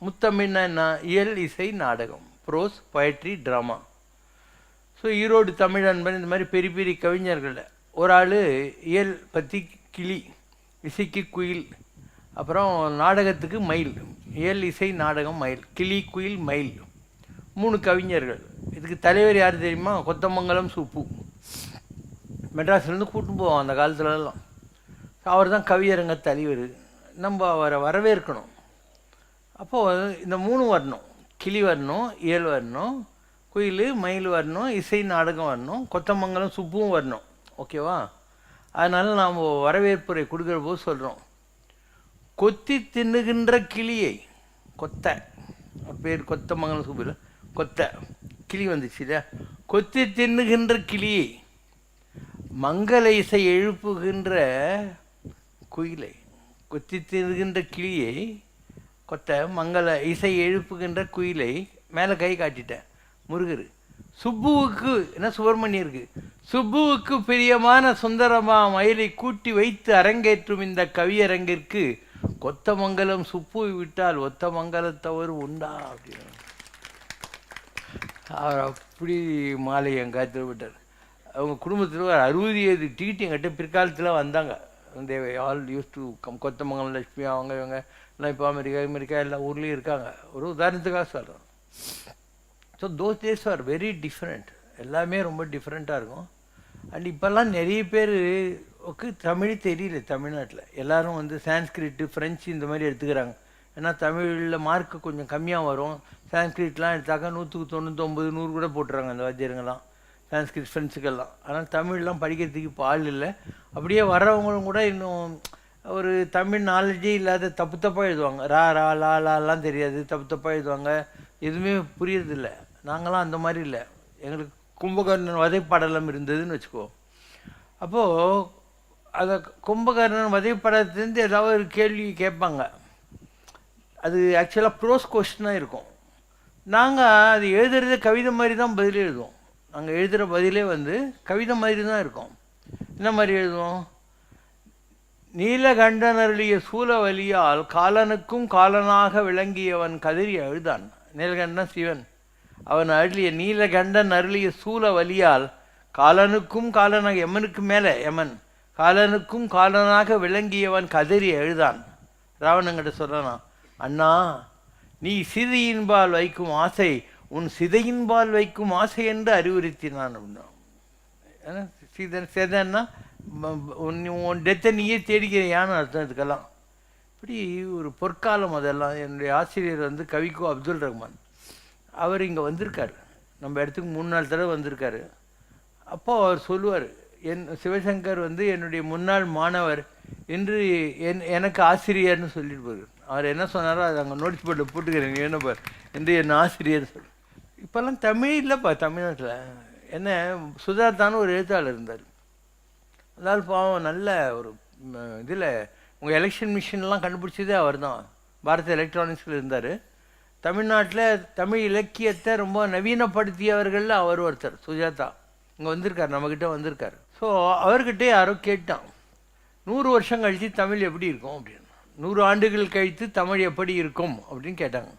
முத்தமிழ்னா என்ன? இயல், இசை, நாடகம், prose, poetry, drama. So Erode Tamilanban இந்த மாதிரி பெரிய பெரிய கவிஞர்கள். ஒரு ஆள் இயல் பற்றி கிளி, இசைக்கு குயில், அப்புறம் நாடகத்துக்கு மயில். இயல், இசை, நாடகம், மயில். கிளி, குயில், மயில், 3 கவிஞர்கள். இதுக்கு தலைவர் யார் தெரியுமா? கொத்தமங்கலம் சுப்பு. மெட்ராஸ்லேருந்து கூட்டின்னு போவோம் அந்த காலத்துலலாம். அவர் தான் கவியரங்க தலைவர். நம்ம அவரை வரவேற்கணும். அப்போது இந்த 3 வரணும், கிளி வரணும், இயல் வரணும், குயில் மயில் வரணும், இசை நாடகம் வரணும், கொத்தமங்கலம் சுப்பும் வரணும். ஓகேவா? அதனால் நாம் வரவேற்புரை கொடுக்குற போது சொல்கிறோம், கொத்தி தின்னுகின்ற கிளியை, கொத்த பேர் கொத்தமங்கலம் சுப்பில் கொத்த கிளி வந்துச்சு இல்லையா, கொத்தி தின்னுகின்ற கிளியை, மங்கள இசை எழுப்புகின்ற குயிலை, கொத்தி தின்னுகின்ற கிளியை, கொத்த மங்கள இசை எழுப்புகின்ற குயிலை, மேலே கை காட்டிட்டேன் முருகர். சுப்புவுக்கு என்ன சுப்பிரமணியருக்கு, சுப்புவுக்கு பிரியமான சுந்தரமா மயிலை கூட்டி வைத்து அரங்கேற்றும் இந்த கவியரங்கிற்கு கொத்தமங்கலம் சுப்பு விட்டால் ஒத்த மங்கலத்தவர் உண்டா அப்படின்னு அவர் அப்படி மாலை எங்காத்து விட்டார். அவங்க குடும்பத்தில் ஒரு 60 டிக்கெட் எங்கிட்ட பிற்காலத்தில் வந்தாங்க. All use to Kothamangalam Lakshmi அவங்க இவங்க எல்லாம் இப்போ அமெரிக்கா எல்லா ஊர்லேயும் இருக்காங்க. ஒரு உதாரணத்துக்காக சொல்கிறோம். So those days are very different. எல்லாமே ரொம்ப டிஃப்ரெண்ட்டாக இருக்கும். அண்ட் இப்போல்லாம் நிறைய பேருக்கு தமிழ் தெரியல. தமிழ்நாட்டில் எல்லோரும் வந்து சான்ஸ்கிரிட்டு, ஃப்ரெஞ்சு இந்த மாதிரி எடுத்துக்கிறாங்க. ஏன்னா தமிழில் மார்க்கு கொஞ்சம் கம்மியாக வரும். சான்ஸ்கிரிட்லாம் எடுத்தாக்கா 100க்கு 99, 100 கூட போட்டுறாங்க அந்த வாத்தியருங்கெல்லாம், சான்ஸ்கிரிட் ஃப்ரெண்ட்ஸுக்கெல்லாம். ஆனால் தமிழ்லாம் படிக்கிறதுக்கு இப்போ ஆள் இல்லை. அப்படியே வர்றவங்களும் கூட இன்னும் ஒரு தமிழ் நாலேஜே இல்லாத தப்பு தப்பாக எழுதுவாங்க. ரா ரா லா லாலாம் தெரியாது, தப்பு தப்பாக எழுதுவாங்க, எதுவுமே புரியறதில்லை. நாங்களாம் அந்த மாதிரி இல்லை. எங்களுக்கு கும்பகர்ணன் வதைப்படலம் இருந்ததுன்னு வச்சுக்கோ. அப்போது அதை கும்பகர்ணன் வதைப்படத்துலேருந்து ஏதாவது ஒரு கேள்வி கேட்பாங்க. அது ஆக்சுவலாக ப்ரோஸ் கொஸ்டினாக இருக்கும். நாங்கள் அது எழுதுறது கவிதை மாதிரி தான் பதில் எழுதுவோம். நாங்கள் எழுதுகிற பதிலே வந்து கவிதை மாதிரி தான் இருக்கும். என்ன மாதிரி எழுதுவோம்? நீலகண்டனருளிய சூலவலியால் காலனுக்கும் காலனாக விளங்கியவன் கதறி அழுதான். நீலகண்டன் சிவன். அவன் அருளிய நீலகண்டன் அருளிய சூலவலியால் காலனுக்கும் காலனாக, எமனுக்கு மேலே எமன், காலனுக்கும் காலனாக விளங்கியவன் கதறி அழுதான். ராவணங்கிட்ட சொல்லலாம், அண்ணா நீ சிதையின்பால் வைக்கும் ஆசை உன் சிதையின்பால் வைக்கும் ஆசை என்று அறிவுறுத்தினான் அப்படின்னா. ஏன்னா சிதன்னா உன் டெத்தை நீயே தேடிக்கிறியான்னு அர்த்தம். இதுக்கெல்லாம் இப்படி ஒரு பொற்காலம் அதெல்லாம். என்னுடைய ஆசிரியர் வந்து கவிக்கோ அப்துல் ரஹ்மான், அவர் இங்கே வந்திருக்கார், நம்ம இடத்துக்கு 3 நாள் தடவை வந்திருக்காரு. அப்போது அவர் சொல்லுவார், சிவசங்கர் வந்து என்னுடைய முன்னாள் மாணவர் என்று எனக்கு ஆசிரியர்னு சொல்லிட்டு போகிறார். அவர் என்ன சொன்னாரோ அதை அங்கே நோட்டீஸ் போர்டில் போட்டுக்கிறேன், ஏன்னா என்று என் ஆசிரியர் சொல். இப்போல்லாம் தமிழ் இல்லைப்பா தமிழ்நாட்டில். என்ன சுதார்த்தான்னு ஒரு எழுத்தாளர் இருந்தார். அதாவது பாவம் நல்ல ஒரு இதில் உங்கள் எலெக்ஷன் மிஷின்லாம் கண்டுபிடிச்சதே அவர் தான். பாரத் எலக்ட்ரானிக்ஸில் இருந்தார். தமிழ்நாட்டில் தமிழ் இலக்கியத்தை ரொம்ப நவீனப்படுத்தியவர்களில் அவர் ஒருத்தர். சுஜாதா இங்கே வந்திருக்கார், நம்மக்கிட்ட வந்திருக்கார். ஸோ அவர்கிட்ட யாரோ கேட்டான், 100 வருஷம் கழித்து தமிழ் எப்படி இருக்கும் அப்படின்னு, 100 ஆண்டுகள் கழித்து தமிழ் எப்படி இருக்கும் அப்படின்னு கேட்டாங்க.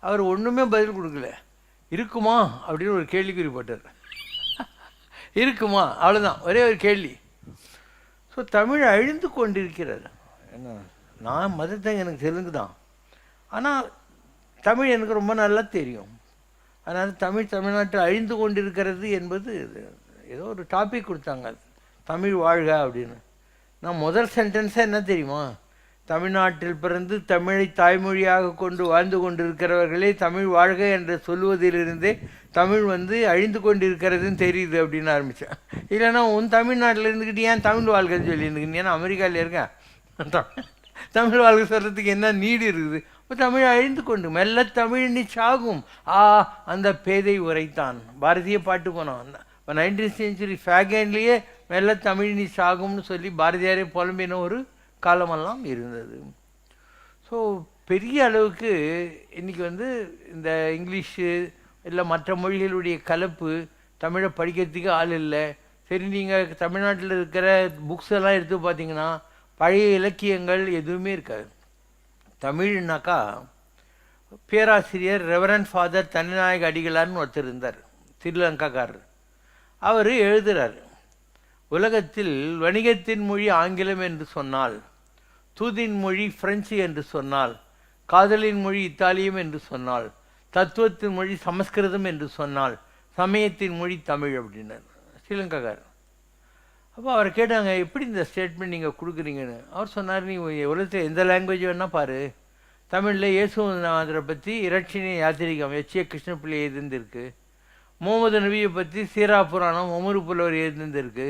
அவர் ஒன்றுமே பதில் கொடுக்கல. இருக்குமா அப்படின்னு ஒரு கேள்விக்குறி போட்டார். இருக்குமா, அவ்வளோதான், ஒரே ஒரு கேள்வி. ஸோ ஸோ தமிழ் அழிந்து கொண்டிருக்கிறது. என்ன, நான் மதத்தை எனக்கு தெலுங்கு தான், ஆனால் தமிழ் எனக்கு ரொம்ப நல்லா தெரியும். அதனால் தமிழ்நாட்டில் அழிந்து கொண்டிருக்கிறது என்பது ஏதோ ஒரு டாபிக் கொடுத்தாங்க, தமிழ் வாழ்க அப்படின்னு. நான் முதல் சென்டென்ஸாக என்ன தெரியுமா, தமிழ்நாட்டில் பிறந்து தமிழை தாய்மொழியாக கொண்டு வாழ்ந்து கொண்டிருக்கிறவர்களே தமிழ் வாழ்க என்று சொல்லுவதிலிருந்தே தமிழ் அழிந்து கொண்டிருக்கிறதுன்னு தெரியுது அப்படின்னு ஆரம்பித்தேன். இல்லைன்னா உன் தமிழ்நாட்டில் இருந்துக்கிட்டு ஏன் தமிழ் வாழ்க்கைன்னு சொல்லியிருந்துக்கு, ஏன்னா அமெரிக்காவில் இருக்கேன், தமிழ் வாழ்க்கை சொல்கிறதுக்கு என்ன நீடு இருக்குது? இப்போ தமிழ் அழிந்து கொண்டு மெல்ல தமிழ் நீ சாகும் அந்த பேதை உரைத்தான், பாரதிய பாட்டு போனோம். இப்போ 19th century ஃபேகன்லேயே மெல்ல தமிழ் நீ சாகும்னு சொல்லி பாரதியாரே புலம்பின ஒரு காலமெல்லாம் இருந்தது. ஸோ பெரிய அளவுக்கு இன்றைக்கி இந்த இங்கிலீஷு இல்லை மற்ற மொழிகளுடைய கலப்பு, தமிழை படிக்கிறதுக்கு ஆள் இல்லை. சரி, நீங்கள் தமிழ்நாட்டில் இருக்கிற புக்ஸ் எல்லாம் எடுத்து பார்த்தீங்கன்னா பழைய இலக்கியங்கள் எதுவுமே இருக்காது. தமிழ்னாக்கா பேராசிரியர் ரெவரண்ட் ஃபாதர் தனிநாயக அடிகளார்னு ஒருத்தர் இருந்தார், ஸ்ரீலங்காக்காரர். அவர் எழுதுகிறார், உலகத்தில் வணிகத்தின் மொழி ஆங்கிலம் என்று சொன்னால், தூதின் மொழி பிரெஞ்சு என்று சொன்னால், காதலின் மொழி இத்தாலியம் என்று சொன்னால், தத்துவத்தின் மொழி சமஸ்கிருதம் என்று சொன்னால், சமயத்தின் மொழி தமிழ் அப்படின்னார் ஸ்ரீலங்காக்காரர். அப்போ அவரை கேட்டாங்க, எப்படி இந்த ஸ்டேட்மெண்ட் நீங்கள் கொடுக்குறீங்கன்னு. அவர் சொன்னார், நீ உலகத்தில் எந்த லாங்குவேஜ் வேணால் பாரு, தமிழில் இயேசுநாதரை பற்றி இரட்சினி யாத்திரிகம் எச்.ஏ. கிருஷ்ணப்பிள்ளை எழுதிருக்கு, முகமது நபியை பற்றி சீரா புராணம் ஒமரு புலவர் எழுதிருக்கு,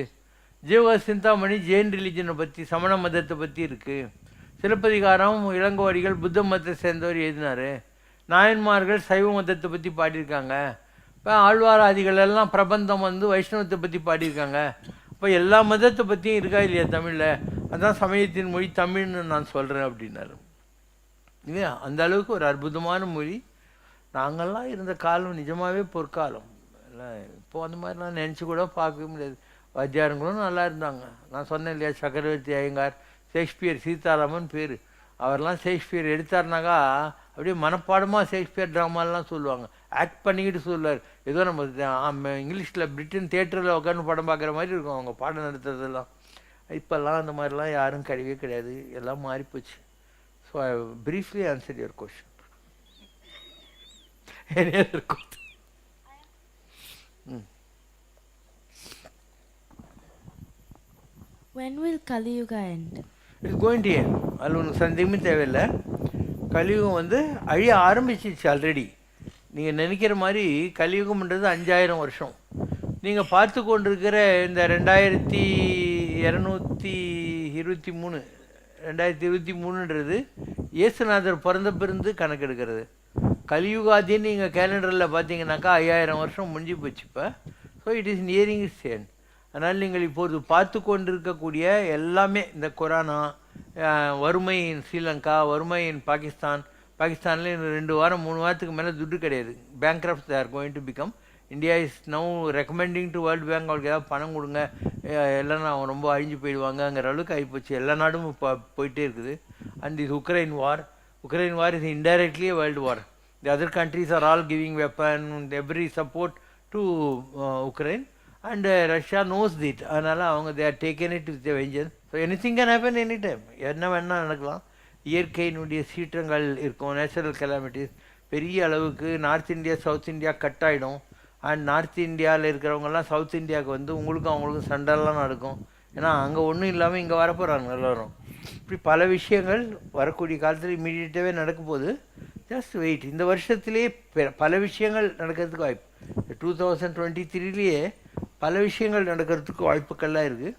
ஜீவ சிந்தாமணி ஜெயின் ரிலிஜனை பற்றி சமண மதத்தை பற்றி இருக்குது, சிலப்பதிகாரம் இளங்கோவடிகள் புத்த மதத்தை சேர்ந்தவர் எழுதினார், நாயன்மார்கள் சைவ மதத்தை பற்றி பாடியிருக்காங்க, இப்போ ஆழ்வாராதிகள் எல்லாம் பிரபந்தம் வைஷ்ணவத்தை பற்றி பாடியிருக்காங்க. இப்போ எல்லா மதத்தை பற்றியும் இருக்கா இல்லையா தமிழில், அதுதான் சமயத்தின் மொழி தமிழ்னு நான் சொல்கிறேன் அப்படின்னாரு. இல்லையா, அந்த அளவுக்கு ஒரு அற்புதமான மொழி. நாங்கள்லாம் இருந்த காலம் நிஜமாகவே பொற்காலம் இல்லை. இப்போது அந்த மாதிரிலாம் நினச்சி கூட பார்க்கவே முடியாது. வாத்தியாருங்களும் நல்லா இருந்தாங்க. நான் சொன்னேன் இல்லையா, சக்கரவர்த்தி ஐயங்கார், ஷேக்ஸ்பியர் சீதாராமன் பேர், அவர்லாம் ஷேக்ஸ்பியர் எடுத்தாருனாக்கா அப்படியே மனப்பாடமாக ஷேக்ஸ்பியர் ட்ராமாலாம் சொல்லுவாங்க, ஆக்ட் பண்ணிக்கிட்டு சொல்லுவார். ஏதோ நம்ம இங்கிலீஷில் பிரிட்டன் தியேட்டரில் உட்காந்து படம் பார்க்குற மாதிரி இருக்கும் அவங்க பாடம் நடத்துறதெல்லாம். இப்போல்லாம் அந்த மாதிரிலாம் யாரும் கிடையவே கிடையாது, எல்லாம் மாறிப்போச்சு. So I briefly answer your question. Any other question? When will Kali Yuga end? It's going to end. அதில் ஒன்று சந்தேகமே தேவையில்லை. கலியுகம் அழிய ஆரம்பிச்சிச்சு ஆல்ரெடி. நீங்கள் நினைக்கிற மாதிரி கலியுகம்ன்றது 5000 வருஷம். நீங்கள் பார்த்து கொண்டிருக்கிற இந்த 2223ன்றது இயேசுநாதர் பிறந்து கணக்கெடுக்கிறது. கலியுகாதின்னு நீங்கள் கேலண்டரில் பார்த்தீங்கன்னாக்கா 5000 வருஷம் முடிஞ்சு போச்சு இப்போ. So it is nearing is sane. அதனால் நீங்கள் இப்போது பார்த்து கொண்டிருக்கக்கூடிய எல்லாமே இந்த கொரோனா, வறுமை இன் ஸ்ரீலங்கா, வறுமை இன் பாகிஸ்தானில் இன்னும் 2 வாரம் 3 வாரத்துக்கு மேலே துட்டு கிடையாது. Bankrupts they are going to become. India is now recommending to world bank, அவங்களுக்கு ஏதாவது பணம் கொடுங்க, இல்லைன்னா அவங்க ரொம்ப அழிஞ்சு போயிடுவாங்கங்கிற அளவுக்கு ஆகிப்போச்சு. எல்லா நாடும் இப்போ போயிட்டே இருக்குது. And is Ukraine war is indirectly a world war. The other countries are all giving weapon and every support to Ukraine, and Russia knows it. அதனால் அவங்க they are taken it with a vengeance. So anything can happen anytime. என்ன வேணால் நடக்கலாம். இயற்கையினுடைய சீற்றங்கள் இருக்கும், natural calamities பெரிய அளவுக்கு. North India south India cut ஆகிடும். அண்ட் நார்த் இந்தியாவில் இருக்கிறவங்கெல்லாம் சவுத் இந்தியாவுக்கு உங்களுக்கும் அவங்களுக்கும் சண்டைலாம் நடக்கும். ஏன்னா அங்கே ஒன்றும் இல்லாமல் இங்கே வரப்போகிறாங்க எல்லோரும். இப்படி பல விஷயங்கள் வரக்கூடிய காலத்தில் இமீடியட்டாகவே நடக்க போகுது. Just wait. இந்த வருஷத்துலேயே பல விஷயங்கள் நடக்கிறதுக்கு வாய்ப்பு, 2023லேயே பல விஷயங்கள் நடக்கிறதுக்கு வாய்ப்புக்கள்லாம் இருக்குது.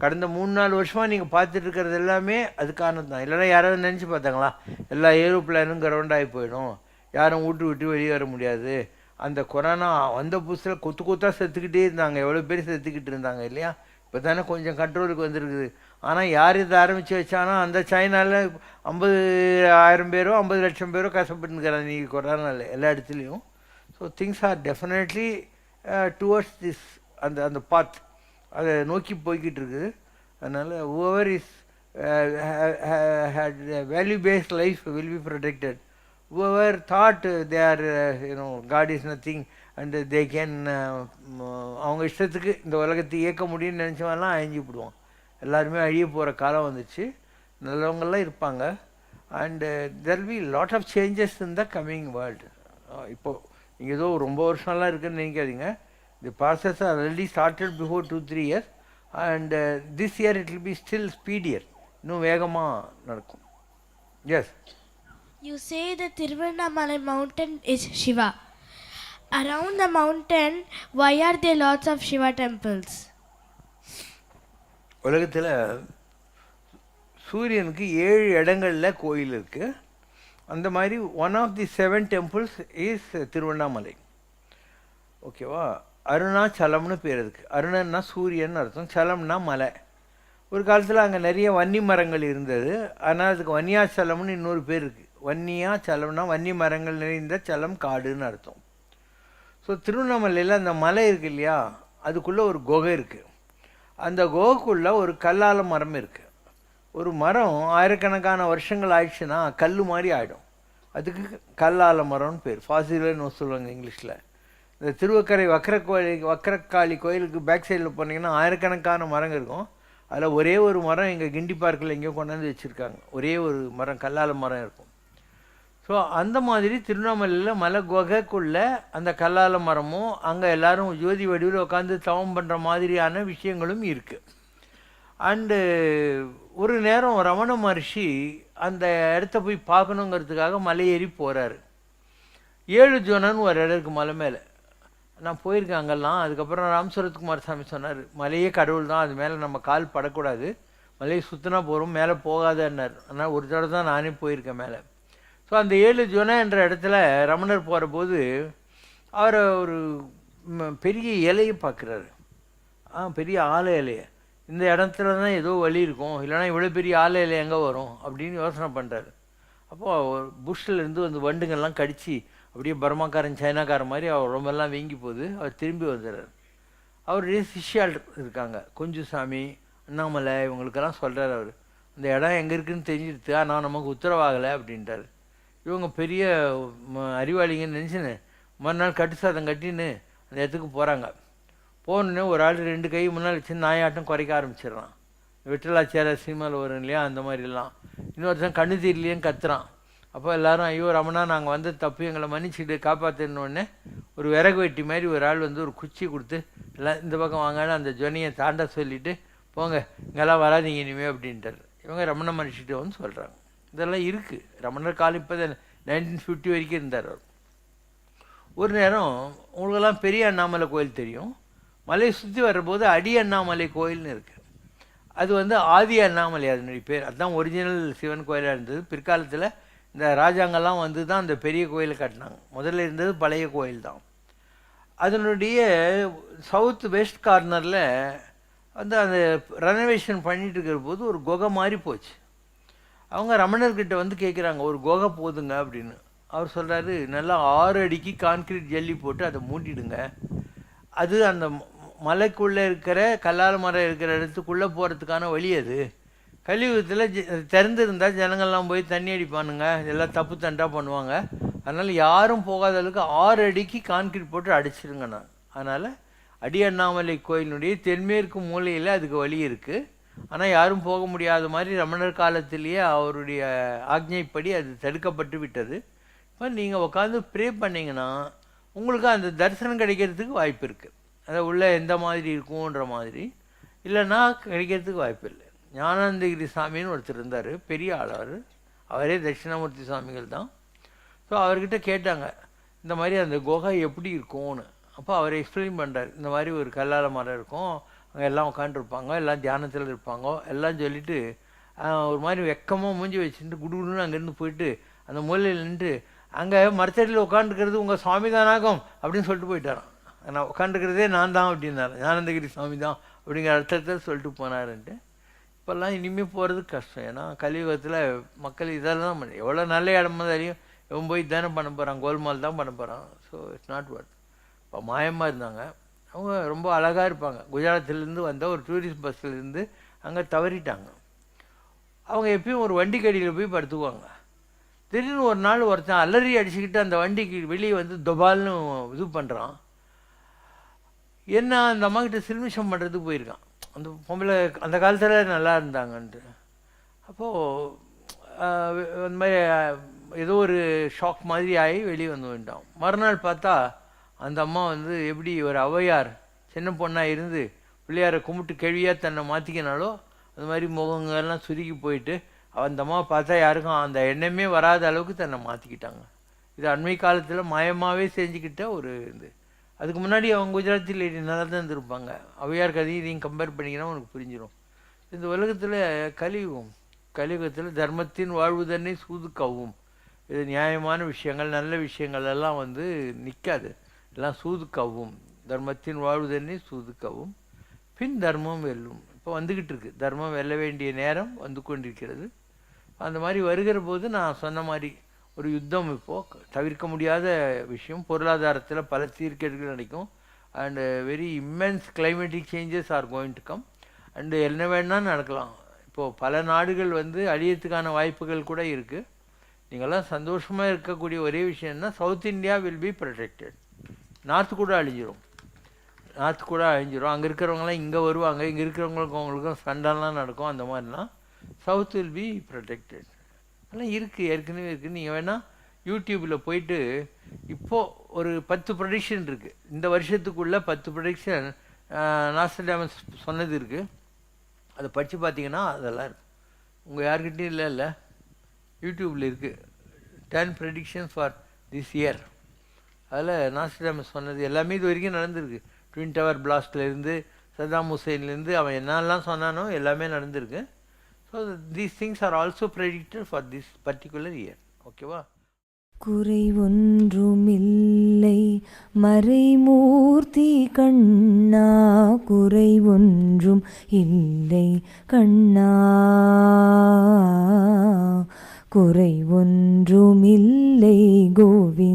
கடந்த 3-4 வருஷமாக நீங்கள் பார்த்துட்டு இருக்கிறது எல்லாமே அதுக்கானது தான். இல்லைன்னா யாராவது நினச்சி பார்த்தாங்களா எல்லா ஏரோப்ளானும் கிரவுண்ட் ஆகி போயிடும், யாரும் விட்டு வெளியே வர முடியாது. அந்த கொரோனா வந்த புதுசில் கொத்தாக செத்துக்கிட்டே இருந்தாங்க, எவ்வளோ பேர் செத்துக்கிட்டு இருந்தாங்க இல்லையா. இப்போ தானே கொஞ்சம் கண்ட்ரோலுக்கு வந்துருக்குது. ஆனால் யார் இதை ஆரம்பித்து வச்சானா அந்த சைனாவில் 50,000 பேரோ 50 லட்சம் பேரோ கஷ்டப்பட்டுருக்கிறாங்க நீங்கள் கொரோனாவில் எல்லா இடத்துலையும். So things are definitely towards this அந்த பாத் அதை நோக்கி போய்கிட்டு இருக்குது. அதனால் whoever is had value based life will be protected. Whoever thought they are God is nothing and they can அவங்க இஷ்டத்துக்கு இந்த உலகத்தை இயக்க முடியும்னு நினச்சவெல்லாம் அழிஞ்சு விடுவான். எல்லாருமே அழிய போகிற காலம் வந்துச்சு, நல்லவங்கெல்லாம் இருப்பாங்க. And there will be lot of changes in the coming world. இப்போது நீங்கள் ஏதோ ரொம்ப வருஷம்லாம் இருக்குதுன்னு நினைக்காதீங்க. The process are already started before 2-3 years and this year it will be still speedier. இன்னும் வேகமாக நடக்கும். Yes. You say the Tiruvannamalai mountain is Shiva. Around the mountain, why are there lots of Shiva temples? உலகத்தில் சூரியனுக்கு 7 இடங்களில் கோயில் இருக்குது. அந்த மாதிரி one of the 7 temples is Thiruvannamalai. ஓகேவா? அருணாச்சலம்னு பேர் இருக்கு. அருணன்னா சூரியன் அர்த்தம், சலம்னா மலை. ஒரு காலத்தில் அங்கே நிறைய வன்னி மரங்கள் இருந்தது, ஆனால் அதுக்கு வன்னியாச்சலம்னு இன்னொரு பேர் இருக்குது. வன்னியாச்சலம்னா வன்னி மரங்கள் நிறைந்த சலம், காடுன்னு அர்த்தம். ஸோ திருவண்ணாமலையில் அந்த மலை இருக்கு இல்லையா, அதுக்குள்ளே ஒரு குகை இருக்குது. அந்த குகைக்குள்ளே ஒரு கல்லால மரம் இருக்குது. ஒரு மரம் ஆயிரக்கணக்கான வருஷங்கள் ஆயிடுச்சுன்னா கல் மாதிரி ஆகிடும். அதுக்கு கல்லால மரம்னு பேர். ஃபாசில்னு சொல்லுவாங்க இங்கிலீஷில். இந்த திருவக்கரை வக்கரக்காளி கோயிலுக்கு பேக் சைடில் போனீங்கன்னா ஆயிரக்கணக்கான மரங்கள் இருக்கும். அதில் ஒரே ஒரு மரம் எங்கள் கிண்டி பார்க்கில் எங்கேயோ கொண்டாந்து வச்சுருக்காங்க. ஒரே ஒரு மரம், கல்லால மரம் இருக்கும். ஸோ அந்த மாதிரி திருவண்ணாமலையில் மலை குகைக்குள்ளே அந்த கல்லால மரமும், அங்கே எல்லோரும் ஜோதி வடிவில் உட்காந்து தவம் பண்ணுற மாதிரியான விஷயங்களும் இருக்குது. அண்டு ஒரு நேரம் ரமண மகர்ஷி அந்த இடத்த போய் பார்க்கணுங்கிறதுக்காக மலை ஏறி போகிறாரு. 7 ஜோனன்னு ஒரு இடம் இருக்குது மலை மேலே. நான் போயிருக்கேன் அங்கெல்லாம். அதுக்கப்புறம் ராமசுரத்குமார் சாமி சொன்னார், மலையே கடவுள் தான், அது மேலே நம்ம கால் படக்கூடாது, மலையை சுற்றினா போகிறோம், மேலே போகாதன்னார். ஆனால் ஒரு தடவை தான் நானே போயிருக்கேன் மேலே. ஸோ அந்த 7 ஜோனா என்ற இடத்துல ரமணர் போகிற போது அவரை ஒரு பெரிய இலையை பார்க்குறாரு. பெரிய ஆலை இலையை. இந்த இடத்துல தான் ஏதோ வழி இருக்கும், இல்லைனா இவ்வளோ பெரிய ஆலை இலை எங்கே வரும் அப்படின்னு யோசனை பண்ணுறாரு. அப்போது புஷ்லேருந்து வந்து வண்டுங்கள்லாம் கடித்து அப்படியே பர்மாக்காரன் சைனாக்காரன் மாதிரி அவர் ரொம்பலாம் வீங்கி போகுது. அவர் திரும்பி வந்துடுறார். அவருடைய சிஷ்யால் இருக்காங்க, குஞ்சுசாமி, அண்ணாமலை, இவங்களுக்கெல்லாம் சொல்கிறார் அவர், இந்த இடம் எங்கே இருக்குதுன்னு தெரிஞ்சிடுது, ஆனால் நமக்கு உத்தரவாகலை அப்படின்றார். இவங்க பெரிய அறிவாளிங்கன்னு நினச்சின்னு மறுநாள் கட்டு சாதம் கட்டின்னு அந்த இடத்துக்கு போகிறாங்க. போனோடனே ஒரு ஆள் 2 கை முன்னால் வச்சு நாயாட்டம் குறைக்க ஆரம்பிச்சிடுறான். விட்டலாச்சார சினிமாவில் வரும் இல்லையா, அந்த மாதிரிலாம். இன்னொருத்தன் கண்ணு தீரலையேன்னு கத்துறான். அப்போ எல்லோரும், ஐயோ ரமணா, நாங்கள் வந்து தப்பு, எங்களை மன்னிச்சுட்டு காப்பாற்றினோடனே ஒரு விறகு வெட்டி மாதிரி ஒரு ஆள் வந்து ஒரு குச்சி கொடுத்து எல்லாம் இந்த பக்கம் வாங்கன்னு அந்த ஜொனியை தாண்ட சொல்லிவிட்டு, போங்க இங்கெல்லாம் வராதிங்க இனிமே அப்படின்ட்டார். இவங்க ரமண மனுஷிட்டு வந்து சொல்கிறாங்க. இதெல்லாம் இருக்குது. ரமணர் காலம் இப்போ 1950 வரைக்கும் இருந்தார் அவர். ஒரு நேரம் உங்களுக்கெல்லாம் பெரிய அண்ணாமலை கோயில் தெரியும். மலையை சுற்றி வர்றபோது அடி அண்ணாமலை கோயில்னு இருக்குது. அது வந்து ஆதி அண்ணாமலை அதனுடைய பேர். அதுதான் ஒரிஜினல் சிவன் கோயிலாக இருந்தது. பிற்காலத்தில் இந்த ராஜாங்கெல்லாம் வந்து தான் அந்த பெரிய கோயிலை கட்டினாங்க. முதல்ல இருந்தது பழைய கோயில் தான். அதனுடைய சவுத் வெஸ்ட் கார்னரில் வந்து அந்த ரெனோவேஷன் பண்ணிட்டு இருக்கிற போது ஒரு குகை மாதிரி போச்சு. அவங்க ரமணர்கிட்ட வந்து கேட்குறாங்க, ஒரு குகை போதுங்க அப்படின்னு. அவர் சொல்கிறாரு, நல்லா 6 அடிக்கு கான்கிரீட் ஜல்லி போட்டு அதை மூடிடுங்க. அது அந்த மலைக்குள்ளே இருக்கிற கல்லால மரம் இருக்கிற இடத்துக்குள்ளே போகிறதுக்கான வழி. அது கலியுகத்தில் திறந்துருந்தால் ஜனங்கள்லாம் போய் தண்ணி அடிப்பானுங்க, எல்லாம் தப்பு தண்டாக பண்ணுவாங்க. அதனால் யாரும் போகாத அளவுக்கு 6 அடிக்கு கான்கிரீட் போட்டு அடிச்சிருங்க நான். அதனால் அடி அண்ணாமலை கோயிலுடைய தென்மேற்கு மூலையில் அதுக்கு வழி இருக்குது. ஆனால் யாரும் போக முடியாத மாதிரி ரமணர் காலத்திலேயே அவருடைய ஆக்ஞைப்படி அது தடுக்கப்பட்டு விட்டது. இப்போ நீங்கள் உட்காந்து ப்ரே பண்ணிங்கன்னா உங்களுக்கு அந்த தரிசனம் கிடைக்கிறதுக்கு வாய்ப்பு இருக்குது. அதை உள்ளே எந்த மாதிரி இருக்கும்ன்ற மாதிரி, இல்லைன்னா கிடைக்கிறதுக்கு வாய்ப்பு இல்லை. ஞானானந்தகிரி சாமின்னு ஒருத்தர் இருந்தார், பெரிய ஆளார். அவரே தட்சிணாமூர்த்தி சுவாமிகள் தான். ஸோ அவர்கிட்ட கேட்டாங்க, இந்த மாதிரி அந்த குகை எப்படி இருக்கும்னு. அப்போ அவர் எக்ஸ்பிளைன் பண்ணுறாரு, இந்த மாதிரி ஒரு கல்லால மரம் இருக்கும், அங்கே எல்லாம் உட்காந்துருப்பாங்க, எல்லாம் தியானத்தில் இருப்பாங்க எல்லாம் சொல்லிவிட்டு ஒரு மாதிரி வெக்கமாக மூஞ்சி வச்சுட்டு குடுகுடுன்னு அங்கேருந்து போயிட்டு அந்த மூலையில் நின்று, அங்கே மரத்தடியில் உட்காந்துருக்கிறது உங்கள் சுவாமி தானாகும் அப்படின்னு சொல்லிட்டு போயிட்டாரான். நான் உட்காந்துருக்கிறதே நான் தான் அப்படின்னாரு, ஞானந்தகிரி சுவாமி தான் அப்படிங்கிற அர்த்தத்தில் சொல்லிட்டு போனாருன்ட்டு. இப்போல்லாம் இனிமேல் போகிறது கஷ்டம். ஏன்னா கலியுகத்தில் மக்கள் இதெல்லாம் எவ்வளோ நல்ல இடமா தெரியும், இவன் போய் தானே பண்ண போகிறான், கோல்மால் தான் பண்ண போகிறான். So it's not worth. இப்போ மாயமாக இருந்தாங்க, அவங்க ரொம்ப அழகாக இருப்பாங்க. குஜராத்திலேருந்து வந்த ஒரு டூரிஸ்ட் பஸ்ஸிலேருந்து அங்கே தவறிட்டாங்க. அவங்க எப்பயும் ஒரு வண்டி கடியில் போய் படுத்துக்குவாங்க. திடீர்னு ஒரு நாள் ஒருத்தன் அலறி அடிச்சுக்கிட்டு அந்த வண்டிக்கு வெளியே வந்து துபால்னு இது பண்ணுறான். என்ன அந்த அம்மாக்கிட்ட சில்மிஷம் பண்ணுறதுக்கு போயிருக்கான். அந்த பொம்பளை அந்த காலத்தில் நல்லா இருந்தாங்கன்ட்டு. அப்போது அந்த மாதிரி ஏதோ ஒரு ஷாக் மாதிரி ஆகி வெளியே வந்து வந்துட்டோம். மறுநாள் பார்த்தா அந்த அம்மா வந்து எப்படி ஒரு ஔவையார் சின்ன பொண்ணாக இருந்து பிள்ளையாரை கும்பிட்டு கேள்வியாக தன்னை மாற்றிக்கினாலோ அந்த மாதிரி முகங்கள்லாம் சுருக்கி போயிட்டு அந்த அம்மாவை பார்த்தா யாருக்கும் அந்த எண்ணமே வராத அளவுக்கு தன்னை மாற்றிக்கிட்டாங்க. இது அண்மை காலத்தில் மாயமாகவே செஞ்சுக்கிட்ட ஒரு இது. அதுக்கு முன்னாடி அவங்க குஜராத்தி லேடி நல்லா தான் இருந்திருப்பாங்க. ஔவையார் கதையும் இதையும் கம்பேர் பண்ணிங்கன்னா உனக்கு புரிஞ்சிடும். இந்த உலகத்தில் கலியுகத்தில் தர்மத்தின் வாழ்வுதன்னை சூது கவும். இது நியாயமான விஷயங்கள் நல்ல விஷயங்கள் எல்லாம் வந்து நிற்காது, எல்லாம் சூது கவும். தர்மத்தின் வாழ்வுதன்னை சூது கவும், பின் தர்மம் வெல்லும். இப்போ வந்துக்கிட்டு இருக்கு, தர்மம் வெல்ல வேண்டிய நேரம் வந்து கொண்டிருக்கிறது. அந்த மாதிரி வருகிற போது நான் சொன்ன மாதிரி ஒரு யுத்தம் இப்போது தவிர்க்க முடியாத விஷயம். பொருளாதாரத்தில் பல சீர்கேடுகள் நடக்கும். And very immense climatic changes R going to come. And என்ன வேணால் நடக்கலாம். இப்போது பல நாடுகள் வந்து அழியறதுக்கான வாய்ப்புகள் கூட இருக்குது. நீங்கள்லாம் சந்தோஷமாக இருக்கக்கூடிய ஒரே விஷயம்னா south India will be protected. North கூட அழிஞ்சிரும், அங்கே இருக்கிறவங்களாம் இங்கே வருவாங்க, இங்கே இருக்கிறவங்களுக்கும் அவங்களுக்கும் சண்டைலாம் நடக்கும். அந்த மாதிரிலாம் சவுத் வில் பி ப்ரொடெக்டட். அதெல்லாம் இருக்குது, ஏற்கனவே இருக்குது. நீங்கள் வேணால் யூடியூப்பில் போயிட்டு இப்போது ஒரு 10 ப்ரொடிக்ஷன் இருக்குது. இந்த வருஷத்துக்குள்ளே 10 ப்ரொடிக்ஷன் நாஸ்ட்ரடாமஸ் சொன்னது இருக்குது. அதை படித்து பார்த்தீங்கன்னா அதெல்லாம் இருக்குது. உங்கள் யார்கிட்டையும் இல்லை, யூடியூப்பில் இருக்குது. 10 ப்ரெடிக்ஷன்ஸ் ஃபார் திஸ் இயர். அதில் நாஸ்ட்ரடாமஸ் சொன்னது எல்லாமே இது வரைக்கும் நடந்திருக்கு. ட்வின் டவர் பிளாஸ்ட்லேருந்து சதாம் ஹுசைன்லேருந்து அவன் என்னெல்லாம் சொன்னானோ எல்லாமே நடந்திருக்கு. So these things are also predicted for this particular year. ஓகேவா? குறை ஒன்றுமில்லை மறைமூர்த்தி கண்ணா, குறை ஒன்றும் இல்லை கண்ணா, குறை ஒன்றுமில்லை கோவிந்தா.